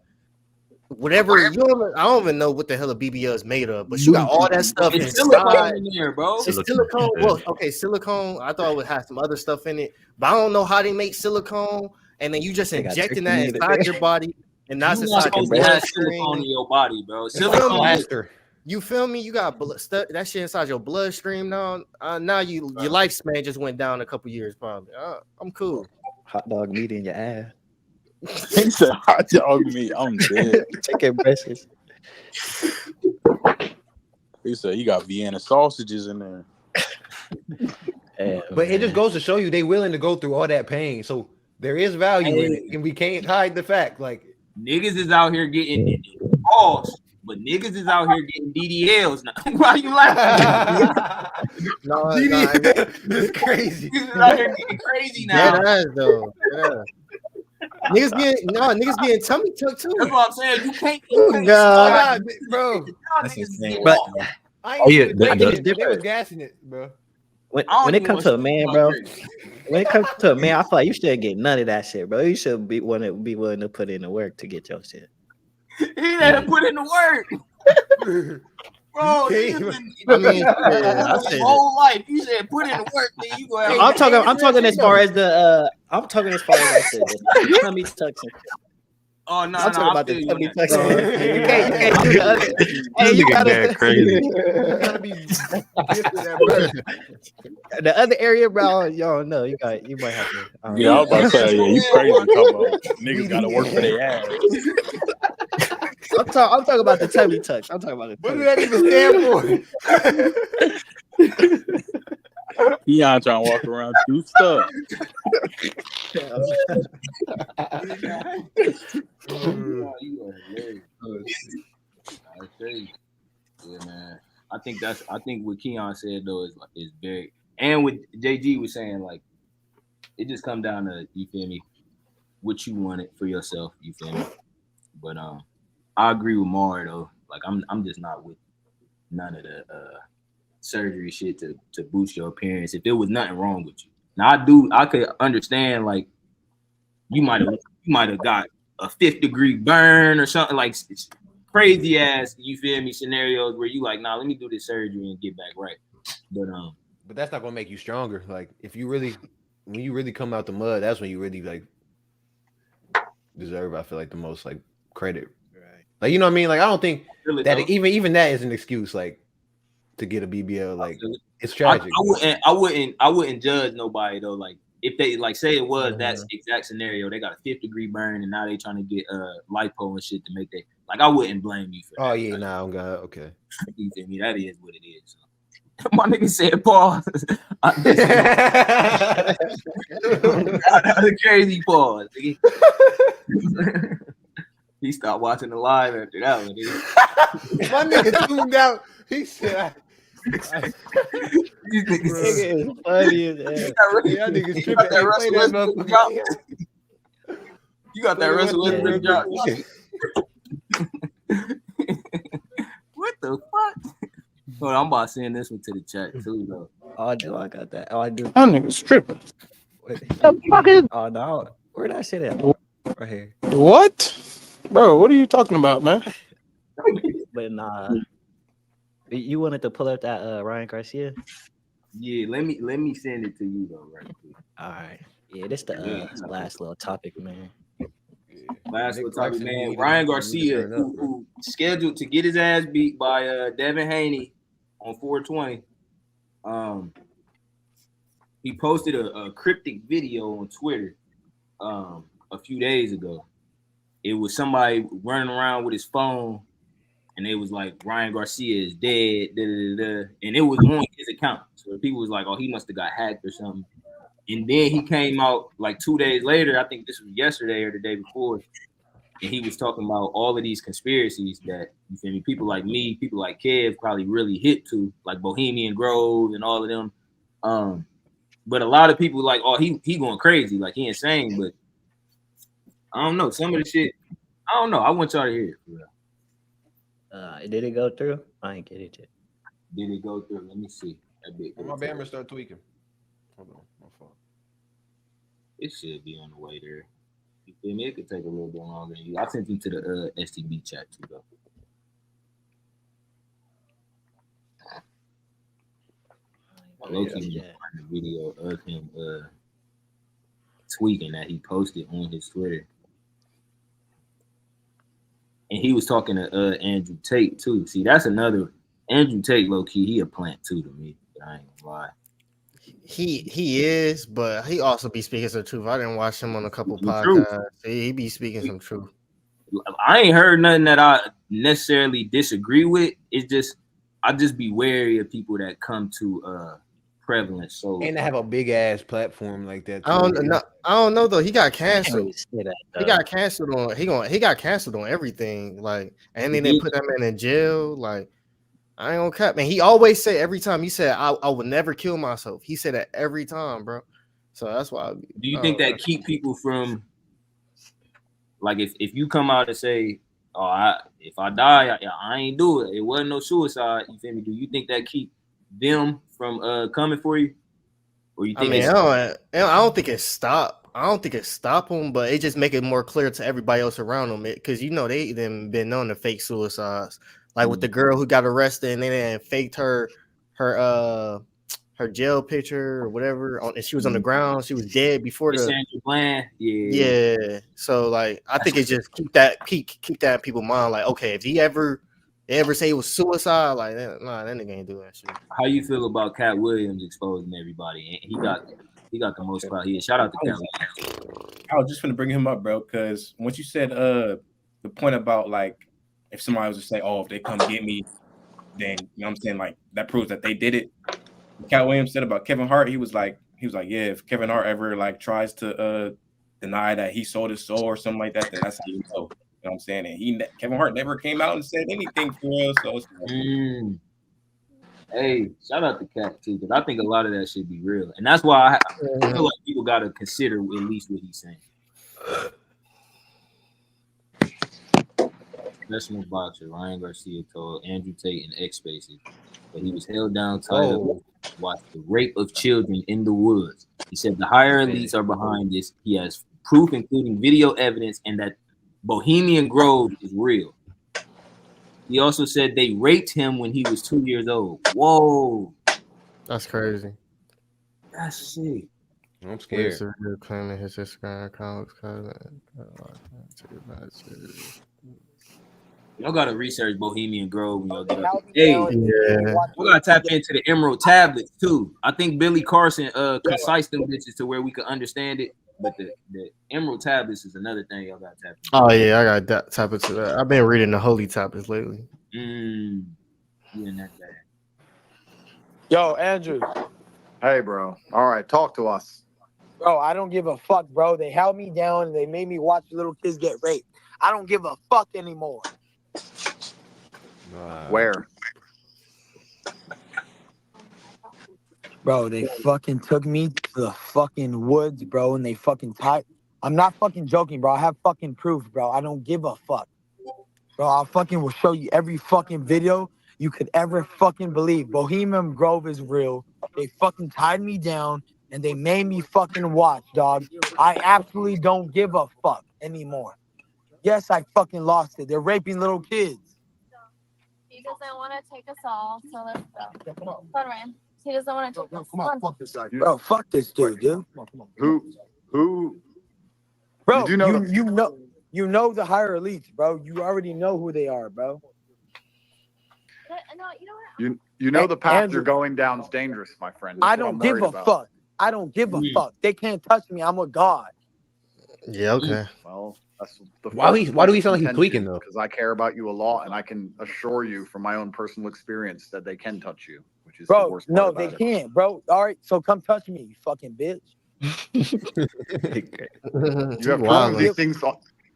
whatever. I don't even know what the hell a BBL is made of, but you got all that stuff It's inside. silicone in there, bro. It's silicone. Well, okay, silicone. I thought it would have some other stuff in it, but I don't know how they make silicone. And then you just injecting that inside your body, and that's inside your silicone in your body, bro. Silicone. You feel me? You got that shit inside your bloodstream now. Now your lifespan just went down a couple years, probably. I'm cool. Hot dog meat in your ass. He said hot dog meat. I'm dead. Chicken breasts. He said you got Vienna sausages in there. But it just goes to show you they willing to go through all that pain. So there is value in it, and we can't hide the fact. Like niggas is out here getting balls. But niggas is out here getting DDLs now. Why you laughing? It's crazy. Niggas is out here getting crazy now. That is though. Yeah. Niggas getting tummy tuck too. That's what I'm saying. You can't God, bro. That's insane. But I ain't they was gassing it, bro. When it comes to a man, bro, when it comes to a man, I feel like you shouldn't get none of that shit, bro. You should be willing to put in the work to get your shit. He didn't put in the work. Bro, I said whole life. You said put in the work, then you go ahead. I'm talking as far as the like the tummy tucks. Oh no, I'm talking about the tummy tucks. You can't do the other. Hey, you gotta crazy. You gotta be the other area, bro. Y'all know you might have to. Yeah, I was about to say, yeah, you crazy talking about niggas gotta work for their ass. I'm talking about the tummy tucks. I'm talking about the. What do that even stand for? Keon trying to walk around do stuff. Yeah, man. I think what Keon said though is very, and what JG was saying, like it just come down to, you feel me, what you wanted for yourself, you feel me. But I agree with Mar though. Like I'm just not with none of the surgery shit to boost your appearance. If there was nothing wrong with you, now I could understand like you might have got a 5th degree burn or something like crazy ass, you feel me, scenarios where you like, nah, let me do this surgery and get back right. But that's not gonna make you stronger. Like when you really come out the mud, that's when you really like deserve, I feel like, the most like credit. Right. Like, you know what I mean? Like I don't think that even that is an excuse like to get a BBL. Like it's tragic. I wouldn't judge nobody though. Like if they like say it was that exact scenario, they got a 5th degree burn and now they trying to get lipo and shit to make that. Like I wouldn't blame you for that. Oh yeah, nah, I'm God. Okay. You feel me? That is what it is. So. My nigga said pause. That was a crazy pause. He stopped watching the live after that one. My nigga tuned out. He said, These niggas is funny as hell. "Y'all niggas tripping." Hey, play that motherfucker. You got that Russell Westbrook drop. What the fuck? Hold on, I'm about to send this one to the chat too, though. Oh, I do. I got that. Oh, I do. That nigga's tripping. Oh no, where did I say that? Right here. What, bro? What are you talking about, man? But nah, you wanted to pull up that Ryan Garcia? Yeah, let me send it to you though, right quick. All right. Yeah, this the last little topic, man. Last little topic, man. Ryan Garcia, who scheduled to get his ass beat by Devin Haney on 420. He posted a cryptic video on Twitter a few days ago. It was somebody running around with his phone, and it was like Ryan Garcia is dead, and it was on his account. So people was like, "Oh, he must have got hacked or something." And then he came out like 2 days later. I think this was yesterday or the day before, and he was talking about all of these conspiracies that, you feel me, people like me, people like Kev probably really hit to, like Bohemian Grove and all of them. But a lot of people like, oh, he going crazy, like he insane. But I don't know, some of the shit, I don't know. I want y'all to hear it. Did it go through? I ain't get it yet. Did it go through? Let me see. My Bammer start tweaking. Hold on, my fault. It should be on the way there. You feel me? It could take a little bit longer. I sent him to the STB chat too, though. Loki find a video of him tweaking that he posted on his Twitter. And he was talking to Andrew Tate too. See, that's another Andrew Tate, low key, he a plant too to me. But I ain't gonna lie. He is, but he also be speaking some truth. I didn't watch him on a couple podcasts. He be speaking some truth. I ain't heard nothing that I necessarily disagree with. It's just I just be wary of people that come to prevalent. So and to have a big ass platform like that. I don't know though. He got canceled. He got canceled on. He got canceled on everything. Like, and then they put that man in jail. Like, I ain't gonna cap, man. He always say every time he said, I would never kill myself. He said that every time, bro. So that's why. Do you think that keep people from, like, if you come out and say, oh, if I die, I ain't do it. It wasn't no suicide. You feel me? Do you think that keep them from coming for you? Or you think? I don't think it stopped. I don't think it stopped them, but it just make it more clear to everybody else around them. Because they been known to fake suicides. Like with the girl who got arrested and then faked her jail picture or whatever, and she was on the ground. She was dead before the plan. Yeah. So like, I think it's just keep that in people's mind. Like, okay, if they ever say it was suicide, like, nah, that nigga ain't doing that shit. How you feel about Cat Williams exposing everybody? And he got the most clout here. Shout out to Cat Williams. I was just gonna bring him up, bro, because once you said the point about like, if somebody was to say, oh, if they come get me, then, you know what I'm saying, like, that proves that they did it. Cat Williams said about Kevin Hart, he was like, yeah, if Kevin Hart ever like tries to deny that he sold his soul or something like that, then that's how you know. You know what I'm saying? And Kevin Hart never came out and said anything for real. So hey, shout out to Cat too, because I think a lot of that should be real. And that's why I feel like people gotta consider at least what he's saying. Professional boxer Ryan Garcia told Andrew Tate in X Spaces that he was held down tied up, watched the rape of children in the woods. He said the higher elites are behind this. He has proof, including video evidence, and that Bohemian Grove is real. He also said they raped him when he was 2 years old. Whoa, that's crazy. That's sick. I'm scared. Claiming his Instagram account. Y'all gotta research Bohemian Grove when y'all get up. Hey, we gotta tap into the Emerald tablets too. I think Billy Carson concised them bitches to where we could understand it. But the emerald tablets is another thing y'all got to tap into. Oh yeah, I got that tap into that. I've been reading the holy tablets lately. You in that bad. Yo, Andrew. Hey, bro. All right, talk to us. Bro, I don't give a fuck, bro. They held me down and they made me watch little kids get raped. I don't give a fuck anymore. Where? Bro, they fucking took me to the fucking woods, bro, and they fucking tied. I'm not fucking joking, bro. I have fucking proof, bro. I don't give a fuck. Bro, I fucking will show you every fucking video you could ever fucking believe. Bohemian Grove is real. They fucking tied me down and they made me fucking watch, dog. I absolutely don't give a fuck anymore. Yes, I fucking lost it. They're raping little kids. He doesn't want to take us all, so let's go. Come on, Ryan. He doesn't want to take us. Come on, fuck this guy. Bro, fuck this dude, dude. Who? Bro, you know the higher elites, bro. You already know who they are, bro. No, you know what? You know the path Andrew, you're going down is dangerous, my friend. I don't give a fuck. I don't give a fuck. They can't touch me. I'm a god. Yeah, okay. Well, that's the Why do we sound like he's tweaking though? Because I care about you a lot, and I can assure you from my own personal experience that they can touch you, which is the Bro, worst no, part they about it. can't, bro. All right, so come touch me, you fucking bitch. You have proof of these things.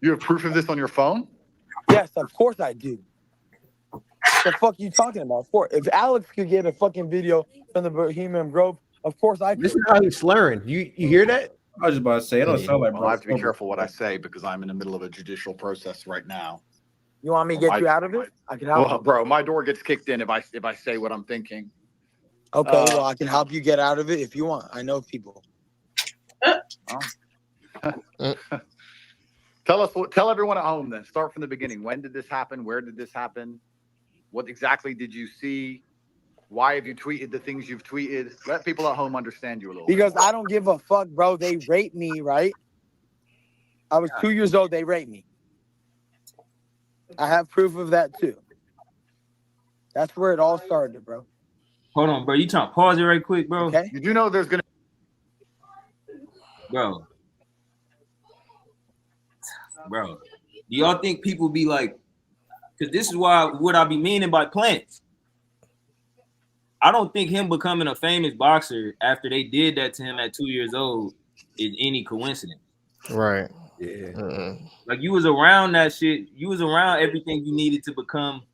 You have proof of this on your phone? Yes, of course I do. The fuck you talking about? Of course. If Alex could get a fucking video from the Bohemian Grove, of course I could. This is how he's slurring. You hear that? I was just about to say, it don't sound like. Well, I have to be careful what I say because I'm in the middle of a judicial process right now. You want me to get you out of it? I can help. Well, bro, my door gets kicked in if I say what I'm thinking. Okay, well, I can help you get out of it if you want. I know people. Tell everyone at home then. Start from the beginning. When did this happen? Where did this happen? What exactly did you see? Why have you tweeted the things you've tweeted? Let people at home understand you a little. Because I don't give a fuck, bro. They raped me, right? I was 2 years old. They raped me. I have proof of that too. That's where it all started, bro. Hold on, bro. You trying to pause it right quick, bro? Okay. You do know there's gonna, bro. Do y'all think people be like? Because this is what I be meaning by plants. I don't think him becoming a famous boxer after they did that to him at 2 years old is any coincidence. Right. Yeah. Like you was around that shit. You was around everything you needed to become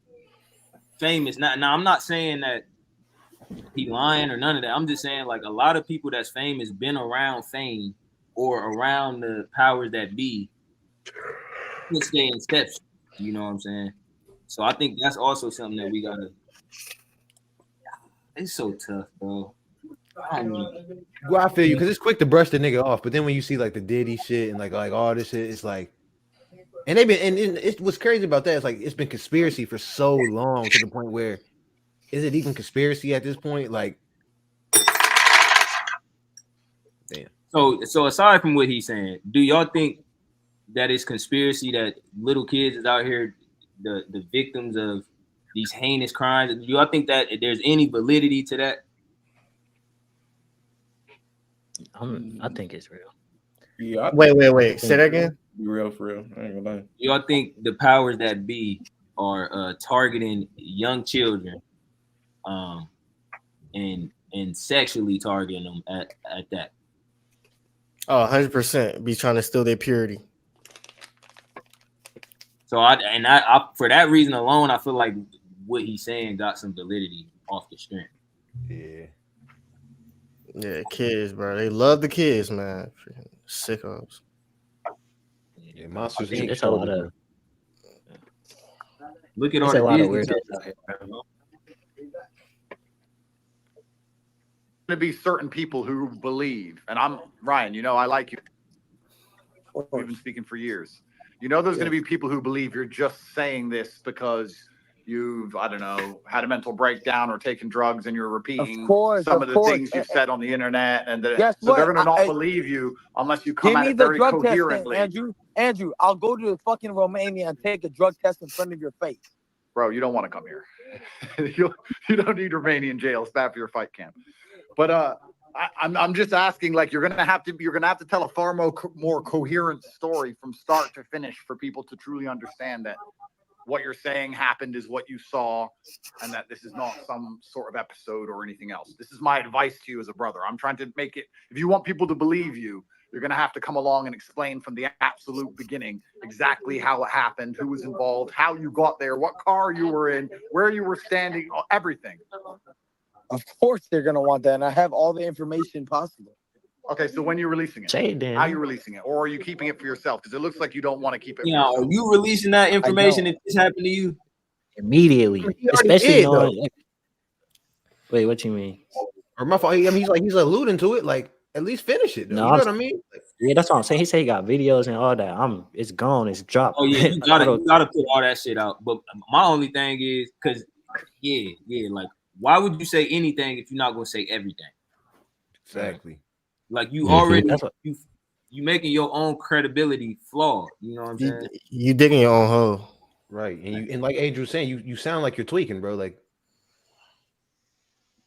famous. Now I'm not saying that he lying or none of that. I'm just saying like a lot of people that's famous been around fame or around the powers that be since they inception. You know what I'm saying? So I think that's also something that we gotta. It's so tough, bro. Well, I feel you because it's quick to brush the nigga off, but then when you see like the Diddy shit and like all this shit, it's like, and they've been and it's what's crazy about that is like it's been conspiracy for so long to the point where is it even conspiracy at this point? Like, damn. So aside from what he's saying, do y'all think that it's conspiracy that little kids is out here the victims of these heinous crimes? Do y'all think that there's any validity to that? I think it's real. Yeah. Wait. Say that again. Be real for real. I ain't gonna lie. Y'all think the powers that be are targeting young children, and sexually targeting them at that? Oh, 100%. Be trying to steal their purity. So I for that reason alone, I feel like what he's saying got some validity off the strength. Yeah, kids, bro. They love the kids, man. Freaking sickos. Yeah, Monsters. It's a lot of. Look at all a lot of business. weirdos out here, bro. going to be certain people who believe, and I'm Ryan, you know, I like you. We've been speaking for years. You know, there's going to be people who believe you're just saying this because you've, I don't know, had a mental breakdown or taken drugs and you're repeating some of the things you've said on the internet. And so they're going to not believe you unless you come at it very coherently. Andrew, I'll go to fucking Romania and take a drug test in front of your face. Bro, you don't want to come here. You don't need Romanian jail. It's bad for your fight camp. But I'm just asking. Like, you're gonna have to tell a far more coherent story from start to finish for people to truly understand that what you're saying happened is what you saw, and that this is not some sort of episode or anything else. This is my advice to you as a brother. I'm trying to make it. If you want people to believe you, you're gonna have to come along and explain from the absolute beginning exactly how it happened, who was involved, how you got there, what car you were in, where you were standing, everything. Of course they're gonna want that, and I have all the information possible. Okay, so when you're releasing it, how are you releasing it, or are you keeping it for yourself? Because it looks like you don't want to keep it. Yeah, are you releasing that information if this happened to you? Immediately, especially knowing. Wait, what you mean? Or my fault. I mean, he's alluding to it. Like, at least finish it. Though. No, You know what I mean? Yeah, that's what I'm saying. He said he got videos and all that. It's gone. It's dropped. Oh yeah, you gotta put all that shit out. But my only thing is because like, why would you say anything if you're not gonna say everything? Exactly. Like you already you making your own credibility flawed. You know what I'm saying? You digging your own hole. Right. And like Adrian was saying, you sound like you're tweaking, bro. Like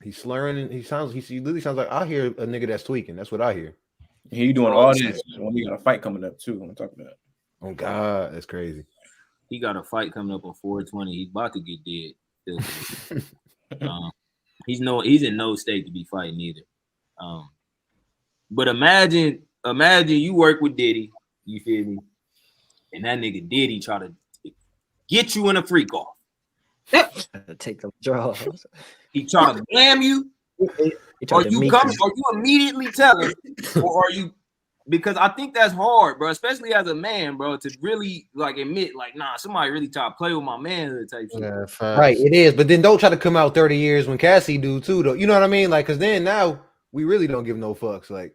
he's slurring and he literally sounds like I hear a nigga that's tweaking. That's what I hear. Yeah, you doing all this when you got a fight coming up too. I'm talking about. Oh God, that's crazy. He got a fight coming up on 420. He's about to get dead. He's in no state to be fighting either. But imagine you work with Diddy, you feel me? And that nigga Diddy try to get you in a freak off. Take the draws. He try to blam you. Or you immediately tell him, or are you? Because I think that's hard, bro, especially as a man, bro, to really like admit, like, nah, somebody really try to play with my manhood type shit. Yeah, right, it is. But then don't try to come out 30 years when Cassie do too, though. You know what I mean? Like, because then now we really don't give no fucks. Like,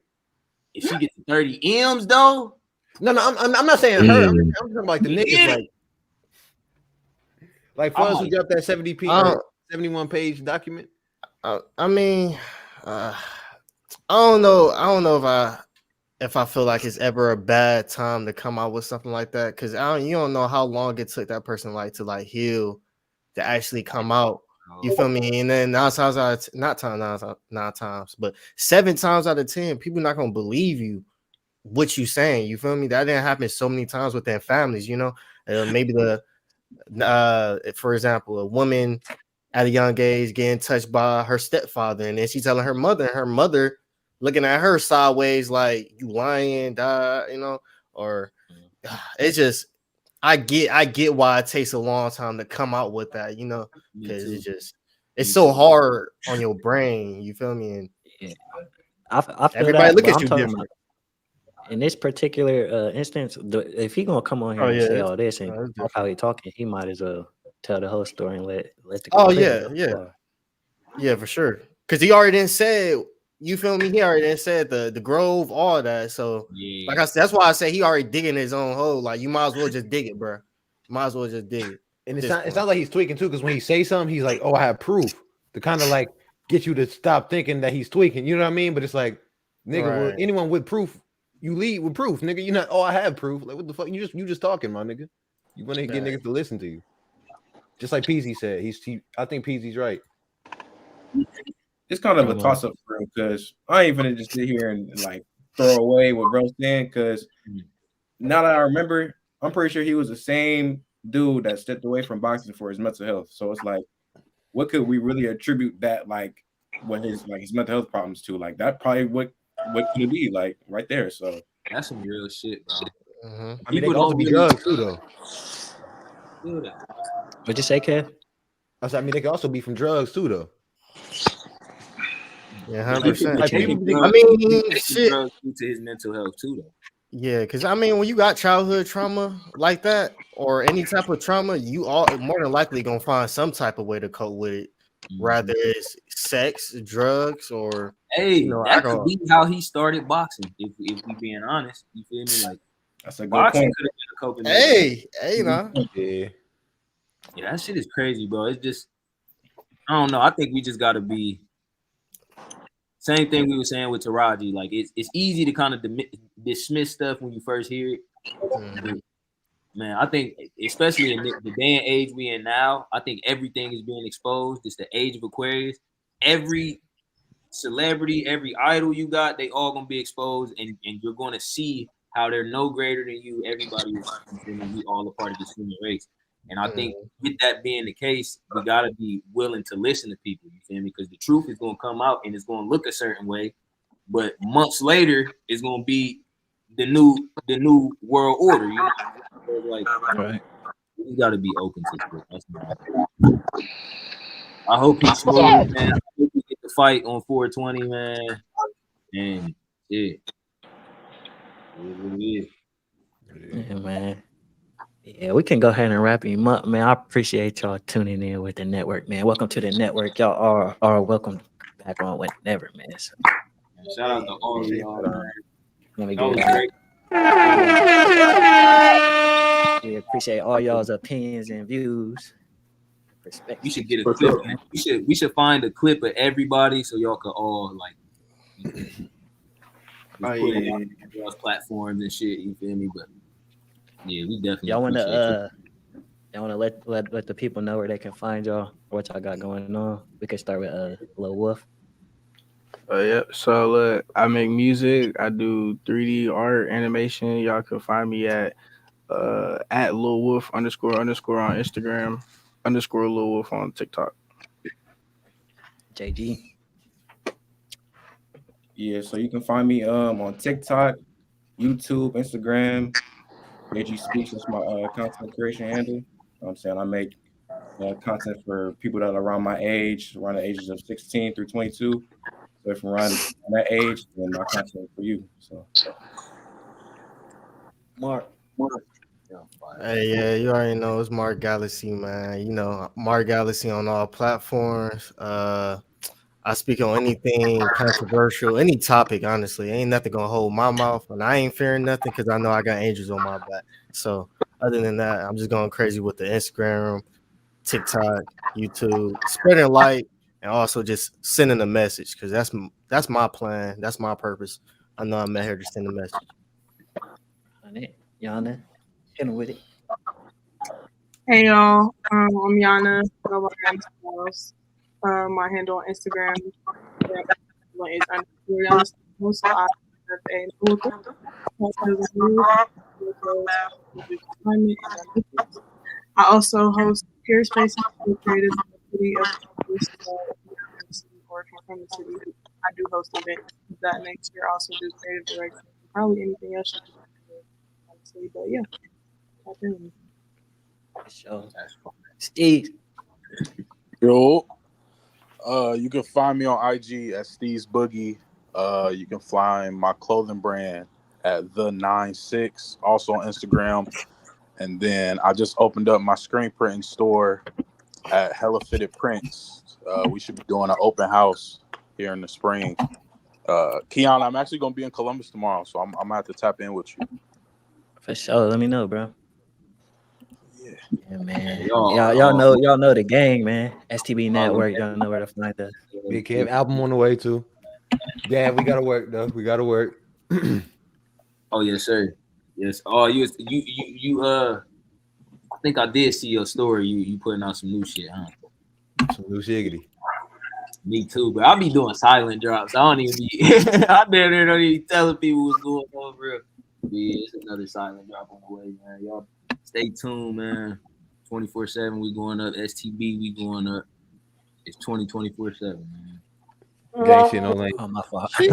if she gets 30 M's though, no, I'm not saying her. I'm talking about like the niggas, like Fuzz who dropped that 71 page document. I mean, I don't know if I feel like it's ever a bad time to come out with something like that, because you don't know how long it took that person like to like heal to actually come out. You feel me? And then 7 times out of 10, people not gonna believe you what you saying. You feel me? That didn't happen so many times with their families. You know, maybe for example, a woman at a young age getting touched by her stepfather, and then she's telling her mother, and her mother looking at her sideways like, you lying, you know, or it's just, I get why it takes a long time to come out with that, you know, because it's so hard on your brain, you feel me? And I feel everybody look at you different. In this particular instance, if he gonna come on here and say all this and how he talking, he might as well tell the whole story and let the yeah, for sure, because he already didn't say. You feel me? He already done said the Grove, all that. So, like I said, that's why I say he already digging his own hole. Like, you might as well just dig it, bro. Might as well just dig it. And it's not like he's tweaking too, because when he say something, he's like, "Oh, I have proof," to kind of like get you to stop thinking that he's tweaking. You know what I mean? But it's like, nigga, anyone with proof, you lead with proof, nigga. You're not. Oh, I have proof. Like, what the fuck? You just talking, my nigga. You want to get niggas to listen to you. Just like Peasy said, I think Peasy's right. It's kind of a toss up for him, because I ain't gonna just sit here and like throw away what bro's saying, because now that I remember, I'm pretty sure he was the same dude that stepped away from boxing for his mental health. So it's like, what could we really attribute that, like, what his mental health problems to? Like, that probably what could it be, like, right there. So that's some real shit, bro. I mean, they could also be drugs too, though. What'd you say, Kev? I mean, they could also be from drugs too, though. Yeah, 100%. Like, I mean, shit. To his mental health too, though. Yeah, because I mean, when you got childhood trauma like that, or any type of trauma, you all more than likely gonna find some type of way to cope with it. Rather it's sex, drugs, or that could be how he started boxing. If we being honest, you feel me? Like, that's a good boxing point. could have been a coping. Hey, nah. Yeah, that shit is crazy, bro. It's just, I don't know. I think we just gotta be. Same thing we were saying with Taraji. Like, it's easy to kind of dismiss stuff when you first hear it. Man, I think, especially in the day and age we in now, I think everything is being exposed. It's the age of Aquarius. Every celebrity, every idol you got, they all gonna be exposed, and you're gonna see how they're no greater than you. Everybody is, we all a part of this human race. And I think with that being the case, we gotta be willing to listen to people. You feel me? Because the truth is gonna come out and it's gonna look a certain way, but months later, it's gonna be the new world order. You know, so like, right. We gotta be open to it. That's I hope he's smooth, man. I hope we get the fight on 420, man. And yeah. Yeah, man. Yeah, we can go ahead and wrap him up, man. I appreciate y'all tuning in with the network, man. Welcome to the network. Y'all are welcome back on whenever, man. So, shout out to all of y'all, man. Let me That was get great. We appreciate all y'all's opinions and views. We should get a clip. Man. We should find a clip of everybody so y'all could all like put it on y'all's platforms and shit. You feel me? But yeah, we definitely. Y'all wanna let the people know where they can find y'all, what y'all got going on. We can start with Lil Wolf. Yeah. So look, I make music. I do 3D art, animation. Y'all can find me at Lil Wolf _ on Instagram, _ Lil Wolf on TikTok. JG. Yeah, so you can find me on TikTok, YouTube, Instagram. JG Speaks is my content creation handle. You know what I'm saying? I make content for people that are around my age, around the ages of 16 through 22. So if you're around that age, then my content is for you. So Mark. Hey, yeah, you already know it's Mark Galaxy, man. You know, Mark Galaxy on all platforms. I speak on anything controversial, any topic, honestly. Ain't nothing gonna hold my mouth, and I ain't fearing nothing because I know I got angels on my back. So other than that, I'm just going crazy with the Instagram, TikTok, YouTube, spreading light, and also just sending a message because that's my plan. That's my purpose. I know I'm out here to send a message. Yana, hit him with it. Hey y'all, I'm Yana. Nobody else. My handle on Instagram is _Yana. So I have a I also host peer spaces created in the city of or if you're from the city. I do host events of that nature. I also do creative direction. Probably anything else you can do, honestly. But yeah, tap in. Sure. Steve. Yo. You can find me on IG at Steve's Boogie. You can find my clothing brand at The96, also on Instagram. And then I just opened up my screen printing store at Hella Fitted Prints. We should be doing an open house here in the spring. Keon, I'm actually gonna be in Columbus tomorrow, so I'm gonna have to tap in with you. For sure. Let me know, bro. Yeah, man. Y'all Y'all know the gang, man. STB Network. Y'all know where to find us. Big Kev album on the way too. Yeah, we gotta work though. We gotta work. Oh yes, sir. Yes. Oh, you. I think I did see your story. You putting out some new shit, huh? Some new shiggity. Me too, but I'll be doing silent drops. I don't even be. I damn near don't even telling people what's going on, bro. Yeah, it's another silent drop on the way, man. Y'all stay tuned, man. 24/7, we going up. STB, we going up. It's 2024/7, man. Gang shit on lane. Oh, my fault. That's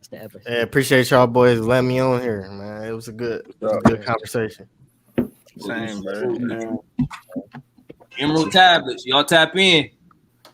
the episode. Hey, appreciate y'all boys letting me on here, man. It was a good conversation. Same, bro. Emerald tablets, y'all tap in.